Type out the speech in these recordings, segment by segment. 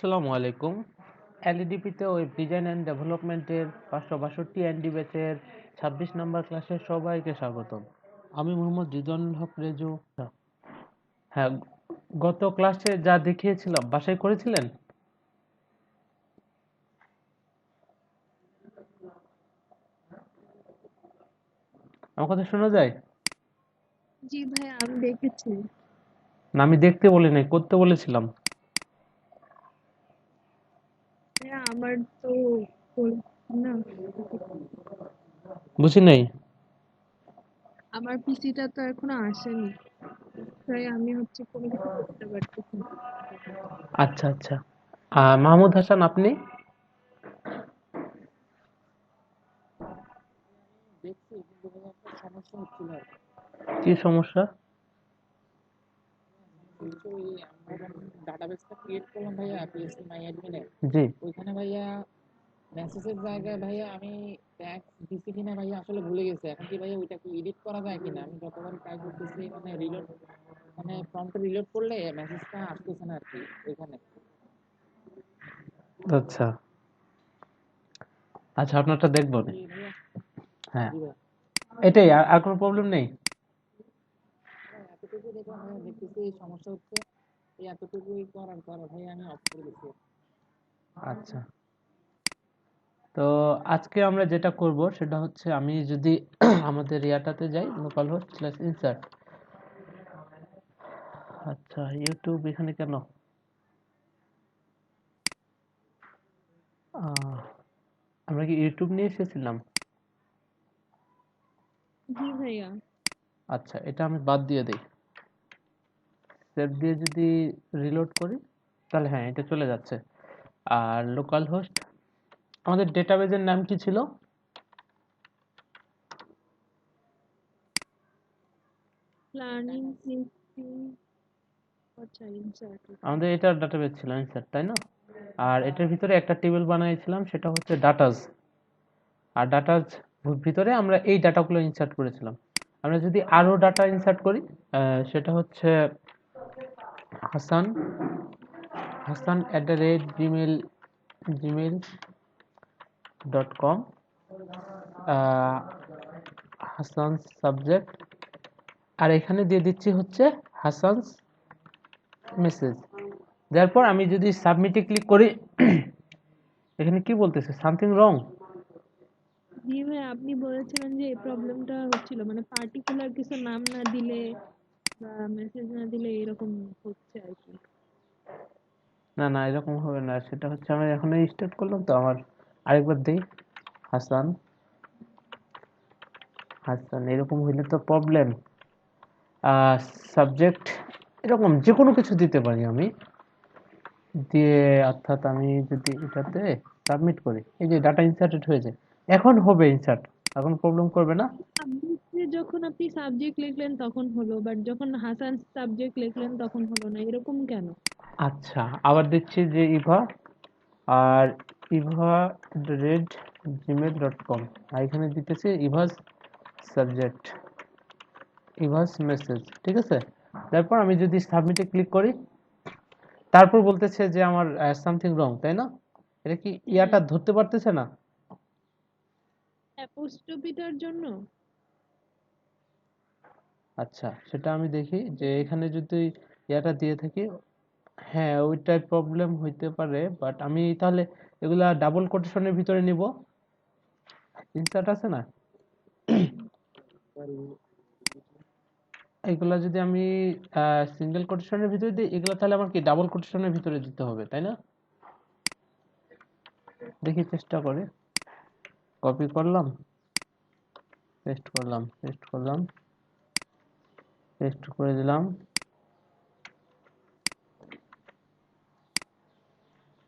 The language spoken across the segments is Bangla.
আসসালামু আলাইকুম। এলইডিপিতে ওয়েব ডিজাইন অ্যান্ড ডেভেলপমেন্টের 562 এনডি ব্যাচের 26 নম্বর ক্লাসে সবাইকে স্বাগতম। আমি মোহাম্মদ রিদওয়ানুল হক রেজু। হ্যাঁ, গত ক্লাসে যা দেখিয়েছিলাম বাসায় করেছিলেন? আমার কথা শোনা যায়? জি ভাইয়া, আমি দেখেছি। না, আমি দেখতে বলি নাই, করতে বলেছিলাম। ভাইয়া আমার তো হল- না, বুঝি নাই। আমার পিসিটা তো এখনো আসেনি, তাই আমি কোনো কিছু করতে পারতেছি না। আচ্ছা আচ্ছা। মাহমুদ হাসান, আপনি? দেখছি কিন্তু ভাই একটা সমস্যা হচ্ছিল আর কি। কি সমস্যা? সমস্যা হচ্ছে ওই আমরা যখন ডাটাবেসটা ক্রিয়েট করলাম ভাইয়া পিএসসি মাই অ্যাডমিনে, জি। ওইখানে ভাইয়া মেসেজের জায়গায় ভাইয়া আমি ট্যাগ দিছি কিনা ভাইয়া আসলে ভুলে গেছি। এখন কি ভাইয়া ওইটা কি এডিট করা যায় কিনা? আমি যতবার ট্রাই করতেছি মানে রিলোড, মানে প্রম্পটে রিলোড করলে মেসেজটা আসতেছে না আর কি ওইখানে। আচ্ছা আচ্ছা, আপনারটা দেখবো এখন নে। কি ভাইয়া? হ্যাঁ, জি ভাই, এটাই, আর কোনো প্রবলেম নেই? ভাই এতটুকু দেখলাম ভাইয়া, দেখতেছি এই সমস্যা হচ্ছে। এই এতটুকুই করার পর ভাইয়া আমি অফ করে দিচ্ছি। আচ্ছা, তো আজকে আমরা যেটা করব সেটা হচ্ছে, আমি যদি আমাদের ইয়াটাতে যাই, লোকাল হোস্ট স্ল্যাশ ইনসার্ট। আচ্ছা, ইউটিউব এখানে কেন? আহ, আমরা কি ইউটিউব নিয়ে এসেছিলাম? জি ভাইয়া। আচ্ছা, এটা আমি বাদ দিয়ে দিই। সেভ দিয়ে যদি রিলোড করি, তাহলে হ্যাঁ, এটা চলে যাচ্ছে। আর লোকাল হোস্ট, আমাদের ডেটাবেজের নাম কি ছিল? প্ল্যানিং সিস্টেম, আচ্ছা ইনসার্ট। আমাদের এটা ডাটাবেজ ছিল ইনসার্ট, তাই না? আর এটার ভিতরে একটা টেবিল বানিয়েছিলাম, সেটা হচ্ছে ডাটাজ। আর ডাটার ভিতরে আমরা এই ডাটাগুলো ইনসার্ট করেছিলাম। আমরা যদি আরো ডাটা ইনসার্ট করি, সেটা হচ্ছে হাসান হাসান @gmail.com, হাসান সাবজেক্ট, আর এখানে দিয়ে দিচ্ছি হচ্ছে হাসান মেসেজ। তারপর আমি যদি সাবমিটে ক্লিক করি, এখানে কি বলতেছে, সামথিং রং। জি ভাইয়া, আপনি বলেছিলেন যে এই প্রবলেমটা হচ্ছিল, মানে পার্টিকুলার কিছু নাম না দিলে বা মেসেজ না দিলে এরকম হচ্ছে আর কি। না না, এরকম হবে না, সেটা হচ্ছে আমি এখন স্টার্ট করলাম তো আমার। আরেকবার দেই, হাসান হাসান, এরকম হইলে তো প্রবলেম। সাবজেক্ট এরকম যে কোনো কিছু দিতে পারি আমি, দিয়ে অর্থাৎ আমি যদি এটাতে সাবমিট করি, এই যে ডাটা ইনসার্টেড হয়েছে, এখন হবে ইনসার্ট, এখন প্রবলেম করবে না। সাবজেক্টে যখন আপনি সাবজেক্ট লিখলেন তখন হলো, বাট যখন হাসান সাবজেক্ট লিখলেন তখন হলো না, এরকম কেন? আচ্ছা, আবার দিচ্ছি যে ইভা, আর iva@gmail.com, আর এখানে দিতেছি ইভাস সাবজেক্ট, ইভাস মেসেজ, ঠিক আছে। তারপর আমি যদি সাবমিটে ক্লিক করি, তারপর বলতেছে যে আমার সামথিং রং, তাই না? এটা কি হ্যাঁ, ইয়াটা ধরতে পারতেছে না? অ্যাপোস্ট্রোফিটার জন্য। আচ্ছা, সেটা আমি দেখি যে এখানে যদি ইয়াটা দিয়ে থাকি, হ্যাঁ ওইটাই প্রবলেম হইতে পারে, বাট আমি তাহলে এগুলা ডাবল কোটেশনের ভিতরে নিব। ইনসার্ট আছে না, এগুলা যদি আমি সিঙ্গেল কোটেশনের ভিতরে দিই, এগুলা তাহলে আমার কি ডাবল কোটেশনের ভিতরে দিতে হবে, তাই না? দেখি, চেষ্টা করে কপি করলাম, পেস্ট করলাম, পেস্ট করলাম, পেস্ট করে দিলাম,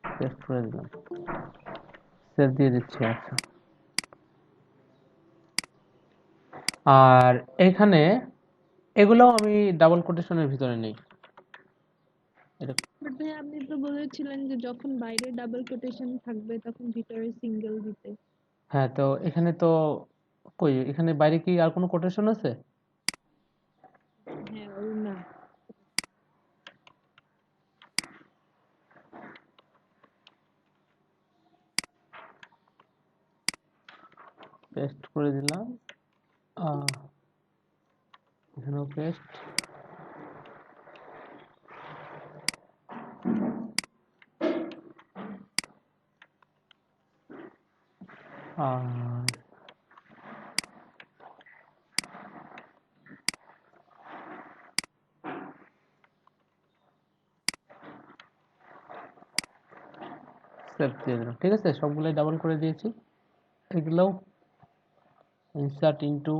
পেস্ট করে দিলাম, সেভ দিয়ে দিচ্ছি। আচ্ছা, আর এখানে এগুলোও আমি ডাবল কোটেশনের ভিতরে নেই। এটা, বাট ভাই, আপনি তো বলেছিলেন যে যখন বাইরে ডাবল কোটেশন থাকবে তখন ভিতরে সিঙ্গেল দিতে। হ্যাঁ, তো এখানে তো কই, এখানে বাইরে কি আর কোনো কোটেশন আছে? হ্যাঁ, ওই না। পেস্ট করে দিলাম, এখানেও পেস্ট। আর সেভ দিয়ে দিলাম। ঠিক আছে, সবগুলোই ডাবল করে দিয়েছি। এগুলোও ইনসার্ট ইনটু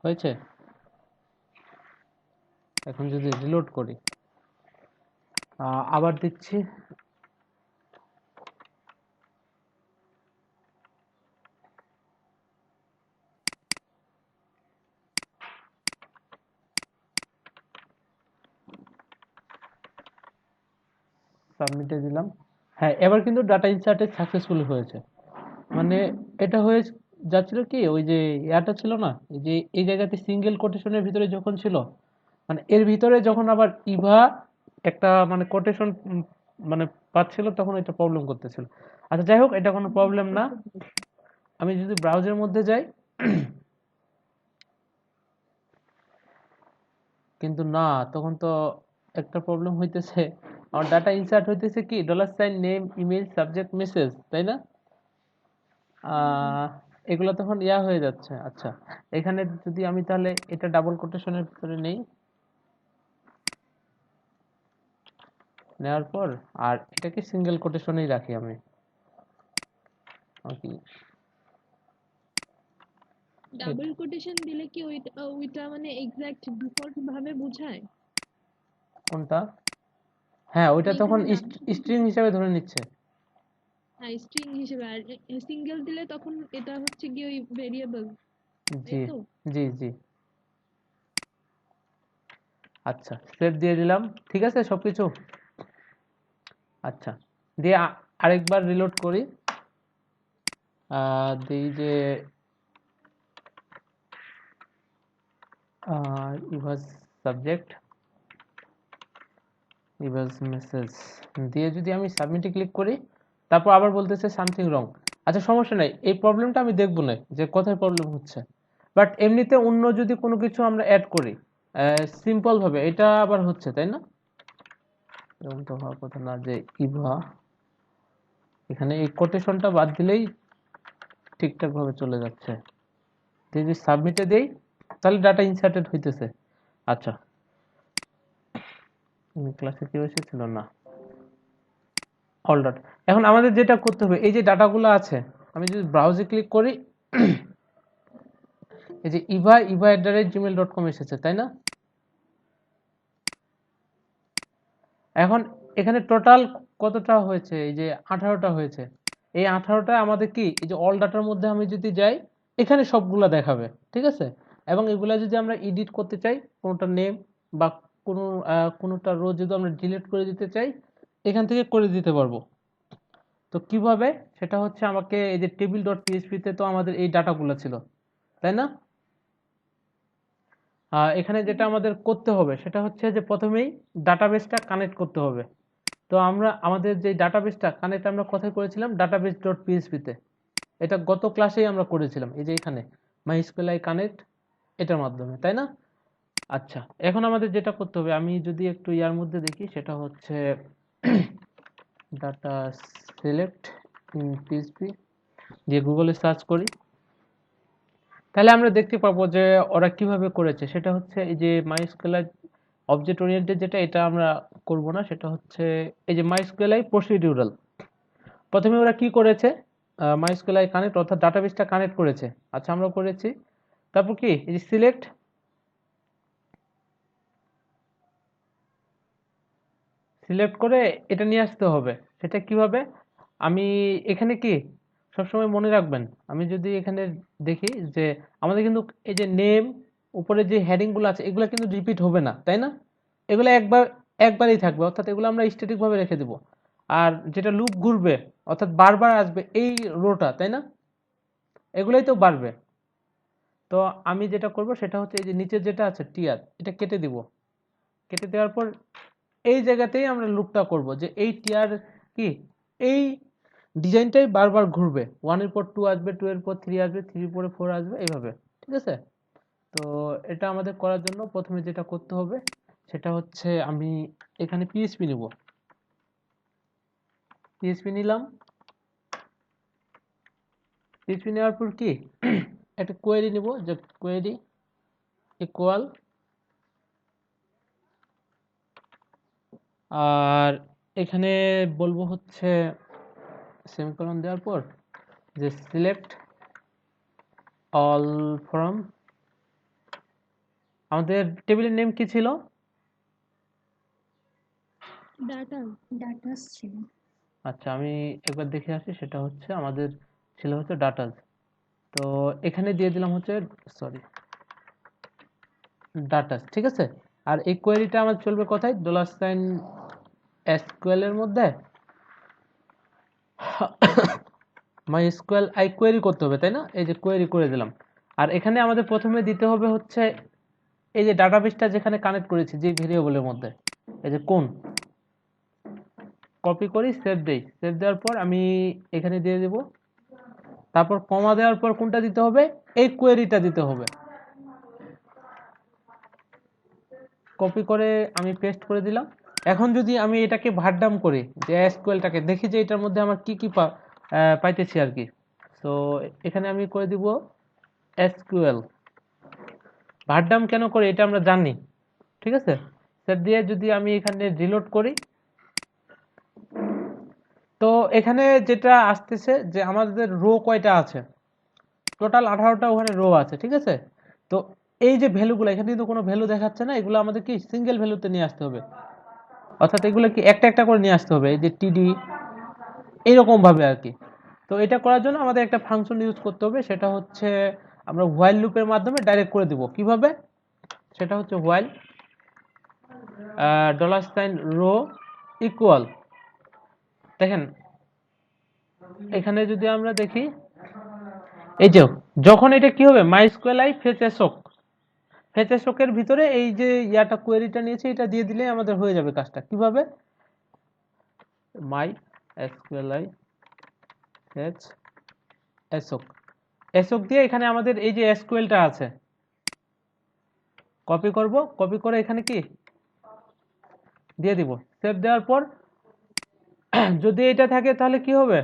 হয়েছে। এখন যদি রিলোড করি, আবার দিচ্ছি, সাবমিটে দিলাম। হ্যাঁ, এবার কিন্তু ডাটা ইনসার্টেড সাকসেসফুলি হয়েছে। মানে এটা হয়ে যাচ্ছিল কি, ওই যে ইয়াটা ছিল না, এই যে এই জায়গাতে সিঙ্গেল কোটেশনের ভিতরে যখন ছিল, মানে এর ভিতরে যখন আবার ইভা একটা মানে কোটেশন মানে পাচ্ছিল, তখন এটা প্রবলেম করতেছিল। আচ্ছা যাই হোক, এটা কোনো প্রবলেম না। আমি যদি ব্রাউজারের মধ্যে যাই, কিন্তু না, তখন তো একটা প্রবলেম হইতেছে। আমার ডাটা ইনসার্ট হইতেছে কি $, নেম, ইমেল, সাবজেক্ট, মেসেজ, তাই না? এগুলো তখন ইয়া হয়ে যাচ্ছে। আচ্ছা, এখানে যদি আমি তাহলে এটা ডাবল কোটেশনের ভিতরে নেই, নেওয়ার পর আর এটাকে সিঙ্গেল কোটেশনেই রাখি আমি। ওকে, ডাবল কোটেশন দিলে কি ওইটা মানে এক্সাক্ট ডিফল্ট ভাবে বোঝায়? কোনটা? হ্যাঁ, ওইটা মানে তখন এখানে ডাবল স্ট্রিং হিসাবে ধরে নিচ্ছে। হ্যাঁ স্ট্রিং হিসেবে, আর সিঙ্গেল দিলে তখন এটা হচ্ছে কি ওই ভেরিয়েবল, তাই জি তো? জি জি। আচ্ছা, সেভ দিয়ে দিলাম। ঠিক আছে সবকিছু। আচ্ছা, দিয়ে আরেকবার রিলোড করি। দিই যে ইভাস সাবজেক্ট, ইভাস মেসেজ দিয়ে যদি আমি সাবমিটে ক্লিক করি, তারপর আবার বলতেছে সামথিং রং। আচ্ছা সমস্যা নাই, এই প্রবলেমটা আমি দেখবো না যে কোথায় প্রবলেম হচ্ছে, বাট এমনিতে অন্য যদি কোনো কিছু আমরা অ্যাড করি সিম্পল ভাবে, এটা আবার হচ্ছে, তাই না? এরকম তো হওয়ার কথা না যে ইভা, এখানে এই কোটেশনটা বাদ দিলেই ঠিকঠাক ভাবে চলে যাচ্ছে। যদি সাবমিটে দেই, তাহলে ডাটা ইনসার্টেড হইতেছে। আচ্ছা, ক্লাসে কেউ এসেছিল না, অল ডাটা। এখন আমাদের যেটা করতে হবে, এই যে ডাটাগুলো আছে, আমি যদি ব্রাউজে ক্লিক করি, এই যে iva@gmail.com এসেছে, তাই না? এখন এখানে টোটাল কতটা হয়েছে? এই যে 18টা হয়েছে। এই 18টা আমাদের কি, এই যে অল ডাটার মধ্যে আমি যদি যাই, এখানে সবগুলা দেখাবে। ঠিক আছে, এবং এগুলা যদি আমরা এডিট করতে চাই, কোনোটা নেম বা কোনো কোনোটা রো যদি আমরা ডিলিট করে দিতে চাই, এখান থেকে করে দিতে পারবো। তো কিভাবে, সেটা হচ্ছে আমাকে এই যে table.php তে তো আমাদের এই ডাটাগুলো ছিল, তাই না? এখানে যেটা আমাদের করতে হবে সেটা হচ্ছে যে প্রথমেই ডাটাবেসটা কানেক্ট করতে হবে। তো আমরা আমাদের যে ডাটাবেসটা কানেক্ট আমরা কোথায় করেছিলাম, database.php তে। এটা গত ক্লাসেই আমরা করেছিলাম, এই যে এখানে MySQL কানেক্ট, এটার মাধ্যমে, তাই না? আচ্ছা, এখন আমাদের যেটা করতে হবে, আমি যদি একটু ইয়ার মধ্যে দেখি, সেটা হচ্ছে ডাটা সিলেক্ট ইন পিএইচপি দিয়ে গুগলে সার্চ করি, তাহলে আমরা দেখতে পাবো যে ওরা কিভাবে করেছে। সেটা হচ্ছে এই যে MySQL অবজেক্ট ওরিয়েন্টেড, যেটা এটা আমরা করব না, সেটা হচ্ছে এই যে MySQL প্রসিডিউরাল। প্রথমে ওরা কি করেছে, MySQL কানেক্ট অর্থাৎ ডাটাবেসটা কানেক্ট করেছে। আচ্ছা, আমরা করেছি। তারপর কি, এই যে সিলেক্ট, সিলেক্ট করে এটা নিয়ে আসতে হবে। সেটা কিভাবে, আমি এখানে কি সবসময় মনে রাখবেন, আমি যদি এখানে দেখি যে আমাদের কিন্তু এই যে নেম, উপরে যে হেডিংগুলো আছে, এগুলো কিন্তু রিপিট হবে না, তাই না? এগুলো একবারই থাকবে, অর্থাৎ এগুলো আমরা স্ট্যাটিক ভাবে রেখে দেব। আর যেটা লুপ ঘুরবে, অর্থাৎ বারবার আসবে এই রোটা, তাই না? এগুলোই তো বাড়বে। তো আমি যেটা করব সেটা হচ্ছে এই যে নিচের যেটা আছে টিআর, এটা কেটে দিব। কেটে দেওয়ার পর এই জায়গাতেই আমরা লুপটা করব, যে এই টিআর কি, এই ডিজাইনটাই বারবার ঘুরবে, 1 এর পর 2 আসবে, 2 এর পর 3 আসবে, 3 এর পরে 4 আসবে, এইভাবে। ঠিক আছে? তো এটা আমাদের করার জন্য প্রথমে যেটা করতে হবে সেটা হচ্ছে আমি এখানে পিএইচপি নিব। পিএইচপি নিলাম। পিএইচপি নেওয়ার পর কি একটা কোয়েরি নিব, যে কোয়েরি ইকুয়াল, আর এখানে বলবো হচ্ছে সেমিকোলন দেওয়ার পর যে সিলেক্ট অল ফ্রম, আমাদের টেবিলের নেম কি ছিল? ডাটা। ডাটাস ছিল। আচ্ছা, আমি একবার দেখে আসি। সেটা হচ্ছে আমাদের ছিল হচ্ছে ডাটাস। তো এখানে দিয়ে দিলাম হচ্ছে, সরি, ডাটাস। ঠিক আছে? আর এই কোয়েরিটা আমার চলবে কোথায়? $সাইন এসকিউএল এর মধ্যে মাই এসকিউএল আই কোয়েরি করতে হবে, তাই না? এই যে কোয়েরি করে দিলাম। আর এখানে আমাদের প্রথমে দিতে হবে হচ্ছে এই যে ডাটাবেসটা যেখানে কানেক্ট করেছি যে ভেরিয়েবলের মধ্যে, এই যে কোন, কপি করি, সেভ দেই। সেভ দেওয়ার পর আমি এখানে দিয়ে দেব, তারপর কমা দেওয়ার পর কোনটা দিতে হবে? এই কোয়েরিটা দিতে হবে। কপি করে আমি পেস্ট করে দিলাম। এখন যদি আমি এটাকে ভারডাম করি, যে এসকিউএলটাকে দেখি যে এটার মধ্যে আমার কি কি পাইতেছি আর কি। তো এখানে আমি করে দিব এসকিউএল। ভারডাম কেন করে এটা আমরা জানি। ঠিক আছে? সেভ দিয়ে যদি আমি এখানে রিলোড করি, তো এখানে যেটা আসতেছে যে আমাদের রো কয়টা আছে, টোটাল 18টা ওখানে রো আছে। ঠিক আছে? তো এই যে ভ্যালুগুলো, এখানে কিন্তু কোনো ভ্যালু দেখাচ্ছে না, এগুলো আমাদের কি সিঙ্গেল ভ্যালুতে নিয়ে আসতে হবে, অর্থাৎ এগুলো কি একটা একটা করে নিয়ে আসতে হবে, এই যে টিডি এইরকম ভাবে আর কি। তো এটা করার জন্য আমাদের একটা ফাংশন ইউজ করতে হবে, সেটা হচ্ছে আমরা হোয়াইল লুপের মাধ্যমে ডাইরেক্ট করে দিব। কিভাবে? সেটা হচ্ছে হোয়াইল $সাইন রো ইকুয়াল, দেখেন এখানে যদি আমরা দেখি, এই যে যখন এটা কি হবে, my square I fetch assoc, fetch এসকের ভিতরে এই যে ইয়াটা কোয়েরিটা নিয়েছে এটা দিয়ে দিলে আমাদের হয়ে যাবে কাজটা। কিভাবে? My SQL I fetch assoc, assoc দিয়ে এখানে আমাদের এই যে এসকিউএলটা আছে কপি করব, কপি করে এখানে কি দিয়ে দিব। সেভ দেওয়ার পর যদি এটা থাকে তাহলে কি হবে,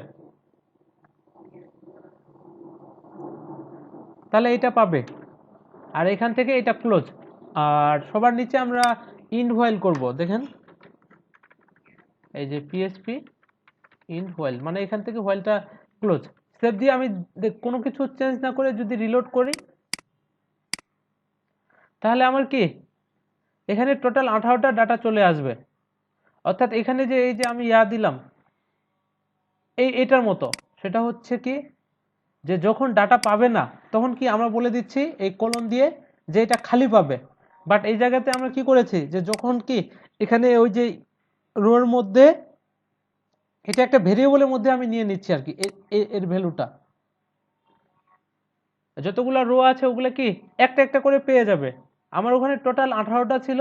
তাহলে এটা পাবে, আর এখান থেকে এটা ক্লোজ। আর সবার নিচে আমরা ইন্ড হোয়াইল করব। দেখেন এই যে পিএইচপি ইন্ড হোয়াইল, মানে এখান থেকে হোয়াইলটা ক্লোজ। সেভ দিয়ে আমি কোনো কিছু চেঞ্জ না করে যদি রিলোড করি, তাহলে আমার কি এখানে টোটাল 18টা ডাটা চলে আসবে। অর্থাৎ এখানে যে এই যে আমি দিলাম এটার মতো, সেটা হচ্ছে কি যে যখন ডাটা পাবে না তখন কি আমরা বলে দিচ্ছি এই কলন দিয়ে যে এটা খালি পাবে। বাট এই জায়গাতে আমরা কি করেছি যে যখন কি এখানে ওই যে রোর মধ্যে এটা একটা ভেরিয়েবলের মধ্যে আমি নিয়ে নিচ্ছি আর কি এর ভ্যালুটা, যতগুলো রো আছে ওগুলো কি একটা একটা করে পেয়ে যাবে। আমার ওখানে টোটাল 18টা ছিল,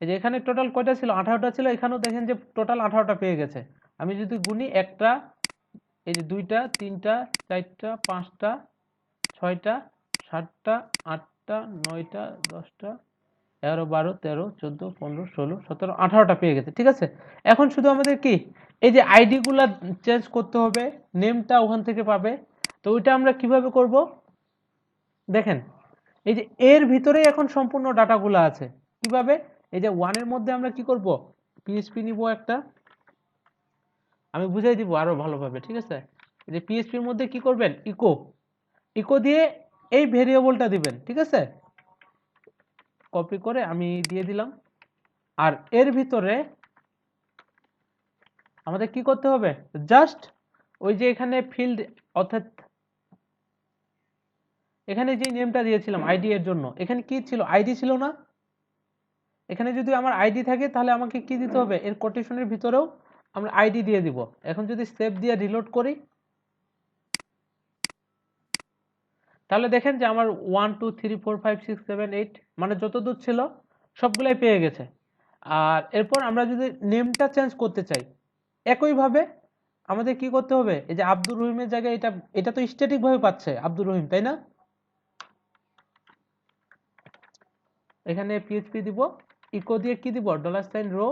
এই যে এখানে টোটাল কয়টা ছিল, 18টা ছিল। এখানেও দেখেন যে টোটাল 18টা পেয়ে গেছে। আমি যদি গুনি, একটা, এই যে দুইটা, তিনটা, চারটা, পাঁচটা, ছয়টা, সাতটা, আটটা, নয়টা, 10টা, 11, 12, 13, 14, 15, 16, 17, 18টা পেয়ে গেছে। ঠিক আছে? এখন শুধু আমাদের কি এই যে আইডি গুলা চেঞ্জ করতে হবে, নেমটা ওখান থেকে পাবে। তো ওইটা আমরা কিভাবে করব? দেখেন এই যে এর ভিতরে এখন সম্পূর্ণ ডাটাগুলো আছে। কিভাবে? এই যে 1 এর মধ্যে আমরা কি করব, পিএইচপি নিব একটা, আমি বুঝাই দিব আরো ভালোভাবে। ঠিক আছে? এই যে পিএইচপির মধ্যে কি করবেন, ইকো, ইকো দিয়ে এই ভেরিয়েবলটা দিবেন। ঠিক আছে? কপি করে আমি দিয়ে দিলাম। আর এর ভিতরে আমাদের কি করতে হবে, জাস্ট ওই যে এখানে ফিল্ড, অর্থাৎ এখানে যে নেমটা দিয়েছিলাম আইডি এর জন্য, এখানে কি ছিল, আইডি ছিল না? এখানে যদি আমার আইডি থাকে তাহলে আমাকে কি দিতে হবে, এর কোটেশনের ভিতরেও আমরা আইডি দিয়ে দিব। এখন যদি সেভ দিয়ে রিলোড করি, তাহলে দেখেন যে আমার 1 2 3 4 5 6 7 8 মানে যত দূর ছিল সবগুলাই পেয়ে গেছে। আর এরপর আমরা যদি নেমটা চেঞ্জ করতে চাই, একইভাবে আমাদের কি করতে হবে, এই যে আব্দুর রহিমের জায়গায় এটা এটা তো স্ট্যাটিক ভাবে পাচ্ছে আব্দুর রহিম, তাই না? এখানে পিএইচপি দিব, ইকো দিয়ে কি দিব, $রো,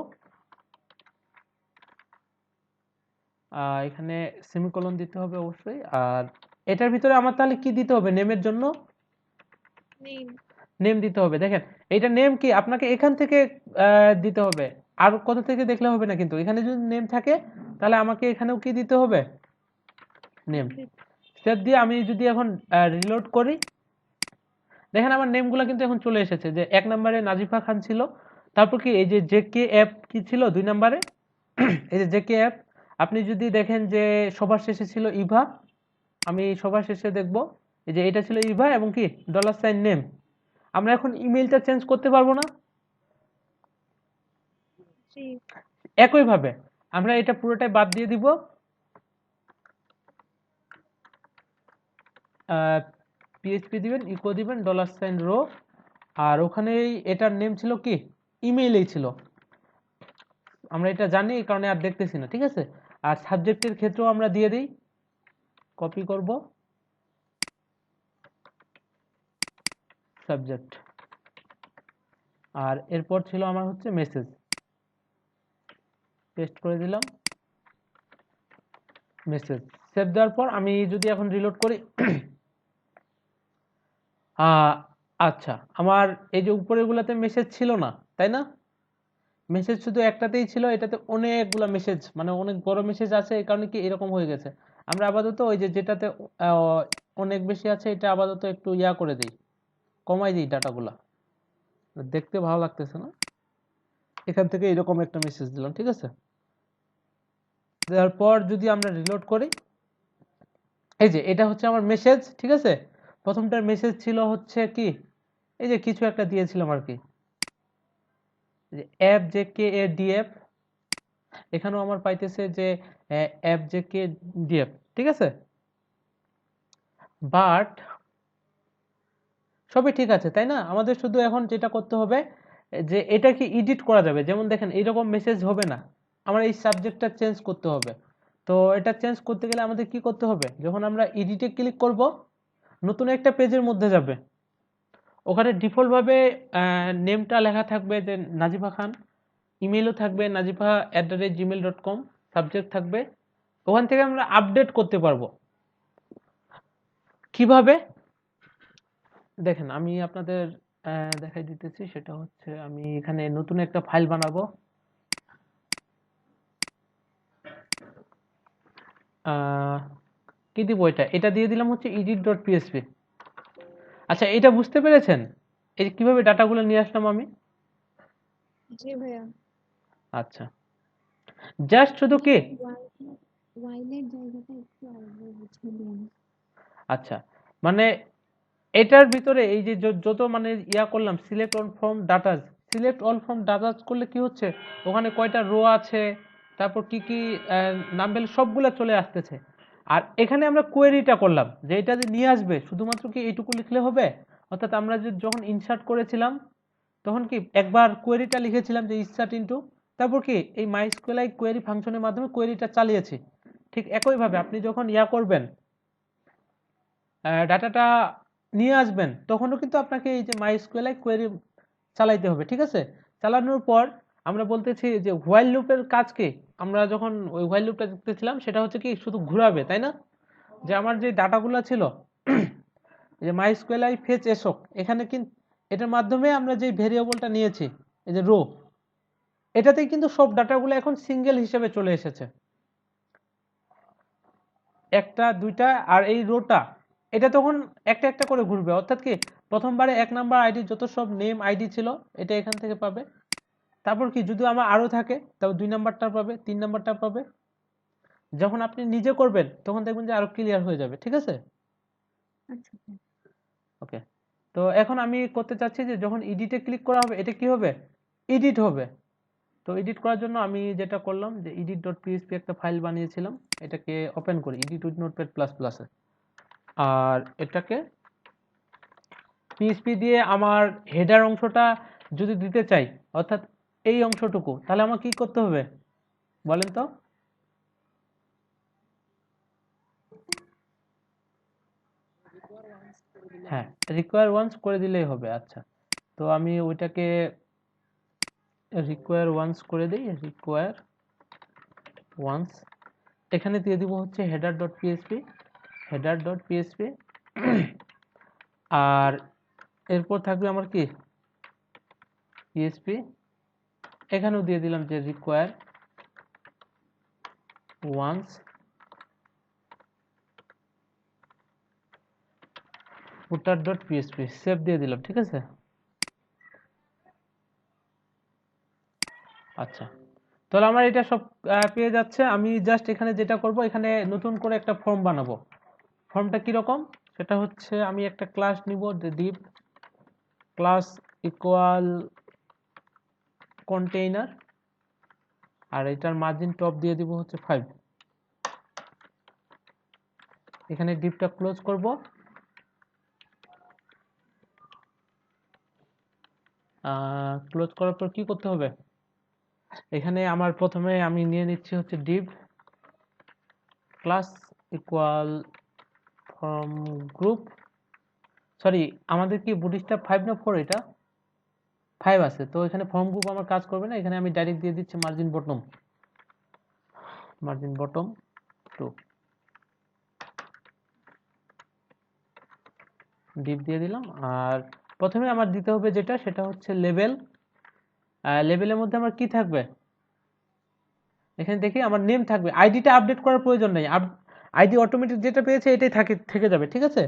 এখানে সেমিকোলন দিতে হবে অবশ্যই। আর এটার ভিতরে আমার তাহলে কি দিতে হবে, নেমের জন্য নেম। নেম দিতে হবে। দেখেন এইটা নেম কি আপনাকে এখান থেকে দিতে হবে, আর কোথা থেকে দেখলে হবে না, কিন্তু এখানে যদি নেম থাকে তাহলে আমাকে এখানেও কি দিতে হবে, নেম। সেভ দিয়ে আমি যদি এখন রিলোড করি, দেখেন আমার নেমগুলো কিন্তু এখন চলে এসেছে। যে 1 নম্বরে নাজিফা খান ছিল, তারপর কি এই যে জেকে অ্যাপ কি ছিল 2 নম্বরে, এই যে জেকে অ্যাপ। আপনি যদি দেখেন যে সবার শেষে ছিল ইভা, আমি সবার শেষে দেখব এই যে এটা ছিল ইভা এবং কি $নেম। আমরা এখন ইমেইলটা চেঞ্জ করতে পারবো না? জি। একইভাবে আমরা এটা পুরোটাই বাদ দিয়ে দিব, পিএইচপি দিবেন, ইকো দিবেন, $রো, আর ওখানেই এটার নেম ছিল কি ইমেইলেই ছিল, আমরা এটা জানি এই কারণে আর দেখতেছি না, ঠিক আছে। আর সাবজেক্টের ক্ষেত্রেও আমরা দিয়ে দিই, কপি করব সাবজেক্ট, আর এরপর ছিল আমার হচ্ছে মেসেজ, পেস্ট করে দিলাম মেসেজ। সেভ দেওয়ার পর আমি যদি এখন রিলোড করি, আচ্ছা আমার এই যে উপরেগুলোতে মেসেজ ছিল না, তাই না? মেসেজ শুধু একটাতেই ছিল, এটাতে অনেকগুলো মেসেজ, মানে অনেক বড় মেসেজ আছে, এই কারণে কি এরকম হয়ে গেছে। আমরা আপাতত ওই যে যেটাতে অনেক বেশি আছে এটা আপাতত একটু ইয়া করে দিই, কমাই দিই ডাটাগুলা, দেখতে ভালো লাগতেছে না। এখান থেকে এরকম একটা মেসেজ দিলাম, ঠিক আছে। দেওয়ার পর যদি আমরা রিলোড করি, এই যে এটা হচ্ছে আমার মেসেজ, ঠিক আছে। প্রথমটার মেসেজ ছিল হচ্ছে কি এই যে কিছু একটা দিয়েছিলাম আর কি, অ্যাপ জে কে এ ডিএফ, এখানেও আমার পাইতেছে যে অ্যাপ জে কে ডিএফ, ঠিক আছে। বাট সবই ঠিক আছে, তাই না? আমাদের শুধু এখন যেটা করতে হবে যে এটা কি এডিট করা যাবে, যেমন দেখেন এইরকম মেসেজ হবে না, আমার এই সাবজেক্টটা চেঞ্জ করতে হবে। তো এটা চেঞ্জ করতে গেলে আমাদের কি করতে হবে, যখন আমরা এডিটে ক্লিক করব নতুন একটা পেজের মধ্যে যাবে, ওখানে ডিফল্ট ভাবে নেমটা লেখা থাকবে যে নাজিফা খান, ইমেলও থাকবে najifa@gmail.com, সাবজেক্ট থাকবে, ওখান থেকে আমরা আপডেট করতে পারবো। কিভাবে দেখেন আমি আপনাদের দেখাই দিতেছি, সেটা হচ্ছে আমি এখানে নতুন একটা ফাইল বানাবো, কি দিব, এটা দিয়ে দিলাম হচ্ছে edit.php। আচ্ছা এটা বুঝতে পেরেছেন এই যে কিভাবে ডাটাগুলো নিয়ে আসলাম আমি? জি ভাইয়া। আচ্ছা জাস্ট শুধু কি ওয়াইলের জায়গাটা একটু আলাদা বুঝিয়ে দিন। আচ্ছা মানে এটার ভিতরে এই যে যত মানে ইয়া করলাম, select all from datas, select all from datas করলে কি হচ্ছে, ওখানে কয়টা রো আছে, তারপর কি কি নাম্বার সবগুলা চলে আসতেছে। আর এখানে আমরা কোয়েরিটা করলাম যে এটা যে নিয়ে আসবে, শুধুমাত্র কি এইটুকু লিখলে হবে? অর্থাৎ আমরা যে যখন ইনসার্ট করেছিলাম তখন কি একবার কোয়েরিটা লিখেছিলাম যে ইনসার্ট ইনটু, তারপর কি এই মাইস্কুয়েল কোয়েরি ফাংশনের মাধ্যমে কোয়েরিটা চালিয়েছি। ঠিক একইভাবে আপনি যখন ইয়া করবেন, ডাটাটা নিয়ে আসবেন, তখনও কিন্তু আপনাকে এই যে মাইস্কুয়েল কোয়েরি চালাইতে হবে, ঠিক আছে। চালানোর পর আমরা বলতেছি যে হোয়াইল লুপের কাজ কি, আমরা যখন ওই হোয়াইল লুপটা দেখতেছিলাম সেটা হচ্ছে কি শুধু ঘোরাবে, তাই না? যে আমার যে ডাটাগুলো ছিল যে মাইস্কুয়েল ফেচ এসক, এখানে কিন্তু এটার মাধ্যমে আমরা যে ভেরিয়েবলটা নিয়েছি এই যে রো, এটাতেই কিন্তু সব ডাটাগুলো এখন সিঙ্গেল হিসেবে চলে এসেছে, একটা দুইটা, আর এই রোটা এটা তখন একটা একটা করে ঘুরবে। অর্থাৎ কি প্রথমবারে 1 নাম্বার আইডি যত সব নেম আইডি ছিল এটা এখান থেকে পাবে, তারপর কি যদি আমার আরো থাকে তাও 2 নাম্বারটা পাবে, 3 নাম্বারটা পাবে। যখন আপনি নিজে করবেন তখন দেখবেন যে আরো ক্লিয়ার হয়ে যাবে, ঠিক আছে। আচ্ছা। ওকে, তো এখন আমি করতে চাচ্ছি যে যখন এডিটে ক্লিক করা হবে এটা কি হবে, এডিট হবে। তো এডিট করার জন্য আমি যেটা করলাম যে edit.php একটা ফাইল বানিয়েছিলাম, এটাকে ওপেন করি edit with notepad++ এ, আর এটাকে পিএইচপি দিয়ে আমার হেডার অংশটা যদি দিতে চাই, অর্থাৎ এই অংশটুকু, তাহলে আমার কি করতে হবে বলেন তো? দিলে হ্যাঁ, রিকোয়ার ওয়ান্স করে দিলেই হবে। আচ্ছা, তো আমি ওইটাকে রিকোয়ার ওয়ান্স করে দিই, রিকোয়ার ওয়ান্স। এখানে দিয়ে দিব হচ্ছে header dot PHP, header dot PHP. আর এরপর থাকবে আমার কি পিএসপি, এখানেও দিয়ে দিলাম যে require once footer dot PHP, save দিয়ে দিলাম। ঠিক আছে, আচ্ছা, তাহলে আমার এটা সব পেয়ে যাচ্ছে। আমি জাস্ট এখানে যেটা করব, এখানে নতুন করে একটা ফর্ম বানাবো। ফর্মটা কিরকম, সেটা হচ্ছে আমি একটা ক্লাস নিব, ডিপ ক্লাস ইকুয়াল কন্টেইনার, আর এটার মার্জিন টপ দিয়ে দিব হচ্ছে 5। এখানে ডিপটা ক্লোজ করব, ক্লোজ করার পর কি করতে হবে, এখানে আমার প্রথমে আমি নিয়ে নিচ্ছি হচ্ছে deep class equal form group, sorry আমাদের কি বুটস্ট্র্যাপ 5 না 4, এটা 5 আছে, তো এখানে ফর্ম গ্রুপ আমার কাজ করবে না, এখানে আমি ডাইরেক্ট দিয়ে দিচ্ছি margin bottom, margin bottom 2, deep দিয়ে দিলাম। আর প্রথমে আমার দিতে হবে যেটা, সেটা হচ্ছে লেভেল। লেভেলের মধ্যে আমার কি থাকবে, এখানে দেখি আমার নেম থাকবে, আইডিটা আপডেট করার প্রয়োজন নেই, আইডি অটোমেটিক যেটা পেয়েছে এটাই থেকে যাবে। ঠিক আছে,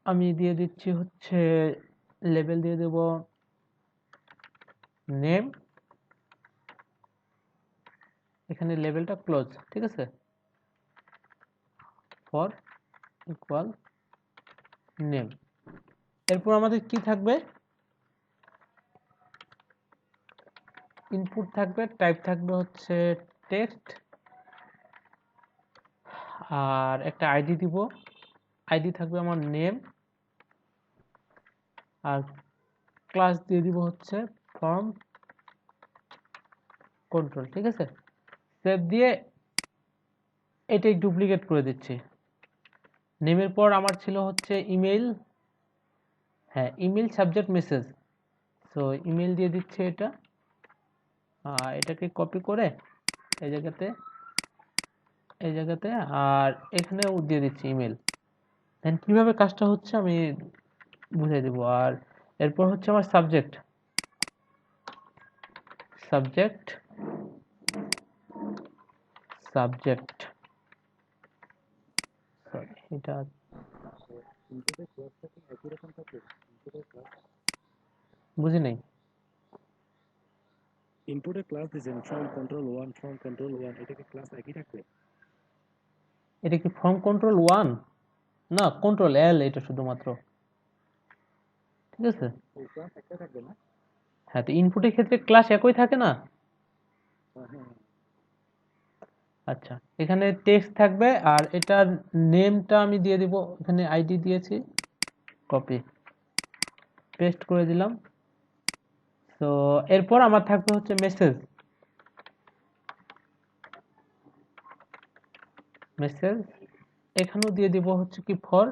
আমি দিয়ে দিচ্ছি হচ্ছে লেভেল দিয়ে দেব নেম, এখানে লেভেলটা ক্লোজ। ঠিক আছে, ফর ইকুয়াল নেম। এরপর আমাদের কি থাকবে, ইনপুট থাকবে, টাইপ থাকবে হচ্ছে টেক্সট, আর একটা আইডি দিব, আইডি থাকবে আমার নেম, আর ক্লাস দিয়ে দিব হচ্ছে ফর্ম কন্ট্রোল। ঠিক আছে, সেভ দিয়ে এটাই ডুপ্লিকেট করে দিচ্ছি। নেমের পর আমার ছিল হচ্ছে ইমেল, হ্যাঁ email subject message, so email দিয়ে দিচ্ছে এটা, এটাকে কপি করে এই জায়গাতে, এই জায়গাতে, আর এখানেও দিয়ে দিচ্ছি ইমেল। দেন কিভাবে কাজটা হচ্ছে আমি বুঝিয়ে দেবো। আর এরপর হচ্ছে আমার সাবজেক্ট, সাবজেক্ট সাবজেক্ট সরি এটা ইনপুটের ক্লাসটা কি একই রকম থাকে? ইনপুটের ক্লাস বুঝি নাই। ইনপুটের ক্লাস দিয়েছেন ফর্ম কন্ট্রোল 1, ফর্ম কন্ট্রোল 1, এটা কি ক্লাস একই থাকবে? এটা কি ফর্ম কন্ট্রোল 1 না, কন্ট্রোল এল এটা শুধুমাত্র। ঠিক আছে, ওই ক্লাস একটা থাকবে না? হ্যাঁ, তো ইনপুটের ক্ষেত্রে ক্লাস একই থাকে না। হ্যাঁ হ্যাঁ। আচ্ছা, এখানে টেক্সট থাকবে, আর এটার নেমটা আমি দিয়ে দিব, এখানে আইডি দিয়েছি, কপি পেস্ট করে দিলাম। তো এরপর আমার থাকবে হচ্ছে মেসেজ, মেসেজ এখানেও দিয়ে দিব হচ্ছে কি ফর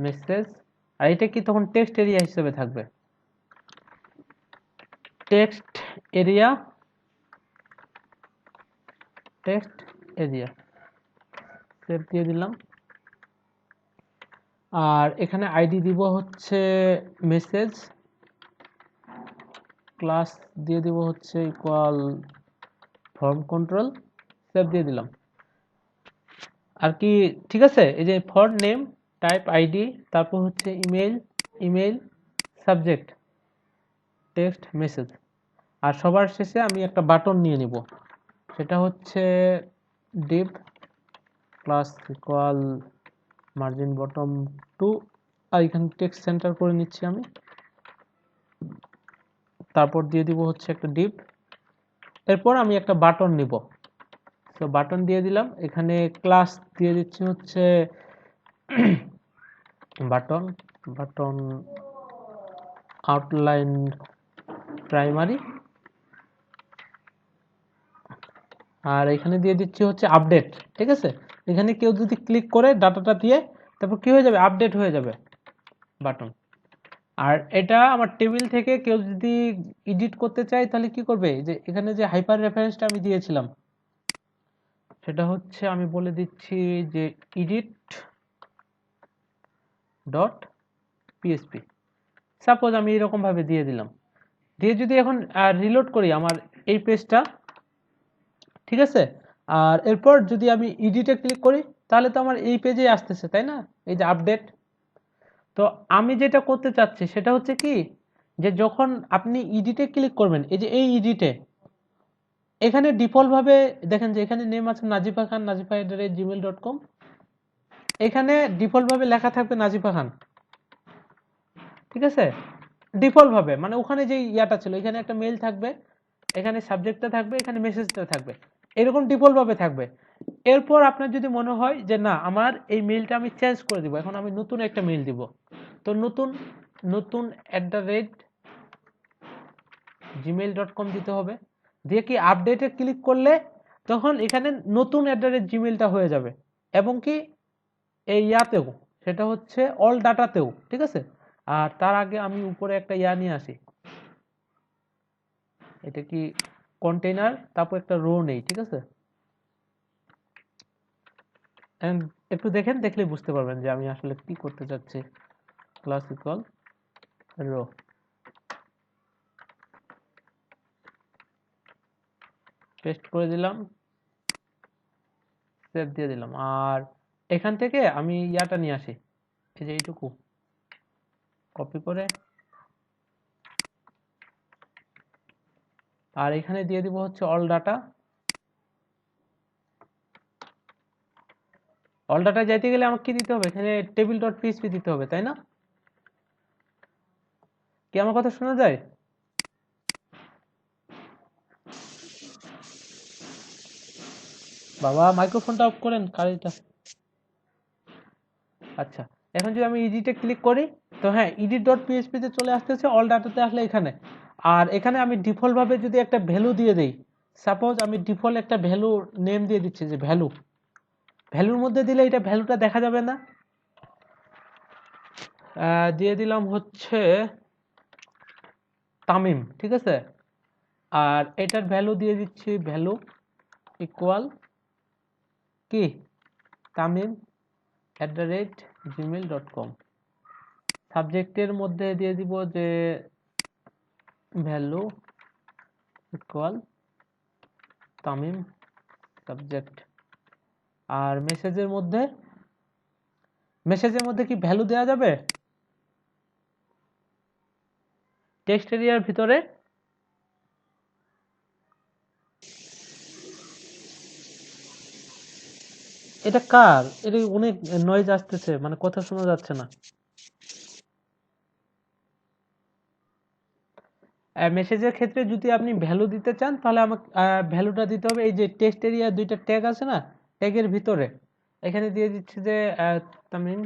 মেসেজ, আর এটা কি তখন টেক্সট এরিয়া হিসেবে থাকবে, text area, text area, save দিয়ে দিলাম। আর এখানে আইডি দিব হচ্ছে মেসেজ, ক্লাস দিয়ে দিব হচ্ছে ইকুয়াল ফর্ম কন্ট্রোল, সেভ দিয়ে দিলাম। আর কি ঠিক আছে, এই যে ফর নেম, টাইপ আইডি, তারপর হচ্ছে email, email subject text message, আর সবার শেষে আমি একটা বাটন নিয়ে নিব, সেটা হচ্ছে div class equal margin bottom 2, আর এখানে টেক্সট সেন্টার করে নিচ্ছি আমি, তারপর দিয়ে দিব হচ্ছে একটা div, এরপর আমি একটা বাটন নিব, তো বাটন দিয়ে দিলাম, এখানে ক্লাস দিয়ে দিচ্ছি হচ্ছে বাটন, বাটন আউটলাইন প্রাইমারি, আর এখানে দিয়ে দিচ্ছি হচ্ছে আপডেট। ঠিক আছে, এখানে কেউ যদি ক্লিক করে ডাটাটা দিয়ে, তারপর কি হয়ে যাবে, আপডেট হয়ে যাবে বাটন। আর এটা আমার টেবিল থেকে কেউ যদি এডিট করতে চায় তাহলে কি করবে, যে এখানে যে হাইপার রেফারেন্সটা আমি দিয়েছিলাম সেটা হচ্ছে, আমি বলে দিচ্ছি যে edit ডট পিএসপি, সাপোজ আমি এরকম ভাবে দিয়ে দিলাম। দিয়ে যদি এখন রিলোড করি আমার এই পেজটা, ঠিক আছে, আর এরপর যদি আমি এডিটে ক্লিক করি তাহলে তো আমার এই পেজে আসতেছে, তাই না, এই যে আপডেট। তো আমি যেটা করতে চাচ্ছি সেটা হচ্ছে কি, যে যখন আপনি এডিটে ক্লিক করবেন, এই যে এই এডিটে, এখানে ডিফল্ট ভাবে দেখেন যে এখানে নেম আছে নাজিফা খান, nazifa@gmail.com, এখানে ডিফল্ট ভাবে লেখা থাকবে নাজিফা খান, ঠিক আছে, ডিফল্ট ভাবে, মানে ওখানে যে ইয়াটা ছিল, এখানে একটা মেইল থাকবে, এখানে সাবজেক্টটা থাকবে, এখানে মেসেজটা থাকবে, এরকম ডিফল্ট ভাবে থাকবে। এরপর আপনার যদি মনে হয় যে না আমার এই মেইলটা আমি চেঞ্জ করে দিব, এখন আমি নতুন একটা মেইল দিব, তো নতুন নতুন @gmail.com দিতে হবে। দিয়ে কি আপডেটে ক্লিক করলে তখন এখানে নতুন @gmailটা হয়ে যাবে, এবং কি এই ইয়াতেও, সেটা হচ্ছে অল ডাটাতেও, ঠিক আছে। আর তার আগে আমি উপরে একটা ইয়া নিয়ে আসি, এটা কি কন্টেইনার, তারপর একটা রো নেই, ঠিক আছে। And একটু দেখেন, দেখলেই বুঝতে পারবেন যে আমি আসলে কি করতে চাচ্ছি। ক্লাস ইকুয়াল রো, পেস্ট করে দিলাম, সেভ দিয়ে দিলাম। আর এখান থেকে আমি ইয়াটা নিয়ে আসি, এই যে এইটুকু কপি করে, আর এখানে দিয়ে দিব হচ্ছে অল ডাটা। অল ডাটা যাইতে গেলে আমাকে কি দিতে হবে, এখানে টেবিল ডট পিএইচপি দিতে হবে, তাই না? কি আমার কথা শোনা যায়? বাবা মাইক্রোফোনটা অফ করেন কারিটা। আচ্ছা, এখন যদি আমি এডিটে ক্লিক করি তো হ্যাঁ, এডিট ডট পিএইচপি তে চলে আসতেছে, অল ডাটাতে আসলে এখানে। আর এখানে আমি ডিফল্ট ভাবে যদি একটা ভ্যালু দিয়ে দেই, সাপোজ আমি ডিফল্ট একটা ভ্যালু নেম দিয়ে দিচ্ছি, যে ভ্যালু, ভ্যালুর মধ্যে দিলে এটা ভ্যালুটা দেখা যাবে না, দিয়ে দিলাম হচ্ছে তামিম, ঠিক আছে। আর এটার ভ্যালু দিয়ে দিচ্ছি ভ্যালু ইকুয়াল কি tamim@gmail.com। সাবজেক্টের মধ্যে দিয়ে দিব যে ভ্যালু ইকুয়াল তামিম সাবজেক্ট। আর মেসেজের মধ্যে কি ভ্যালু দেওয়া যাবে টেক্সট এরিয়ার ভিতরে? এটা কার, এটা অনেক নয়েজ আসতেছে, মানে কথা শোনা যাচ্ছে না। মেসেজের ক্ষেত্রে যদি আপনি ভ্যালু দিতে চান তাহলে আমাকে ভ্যালুটা দিতে হবে, এই যে টেক্সট এরিয়া দুইটা ট্যাগ আছে না, ট্যাগের ভিতরে এখানে দিয়ে দিচ্ছি যে Tamim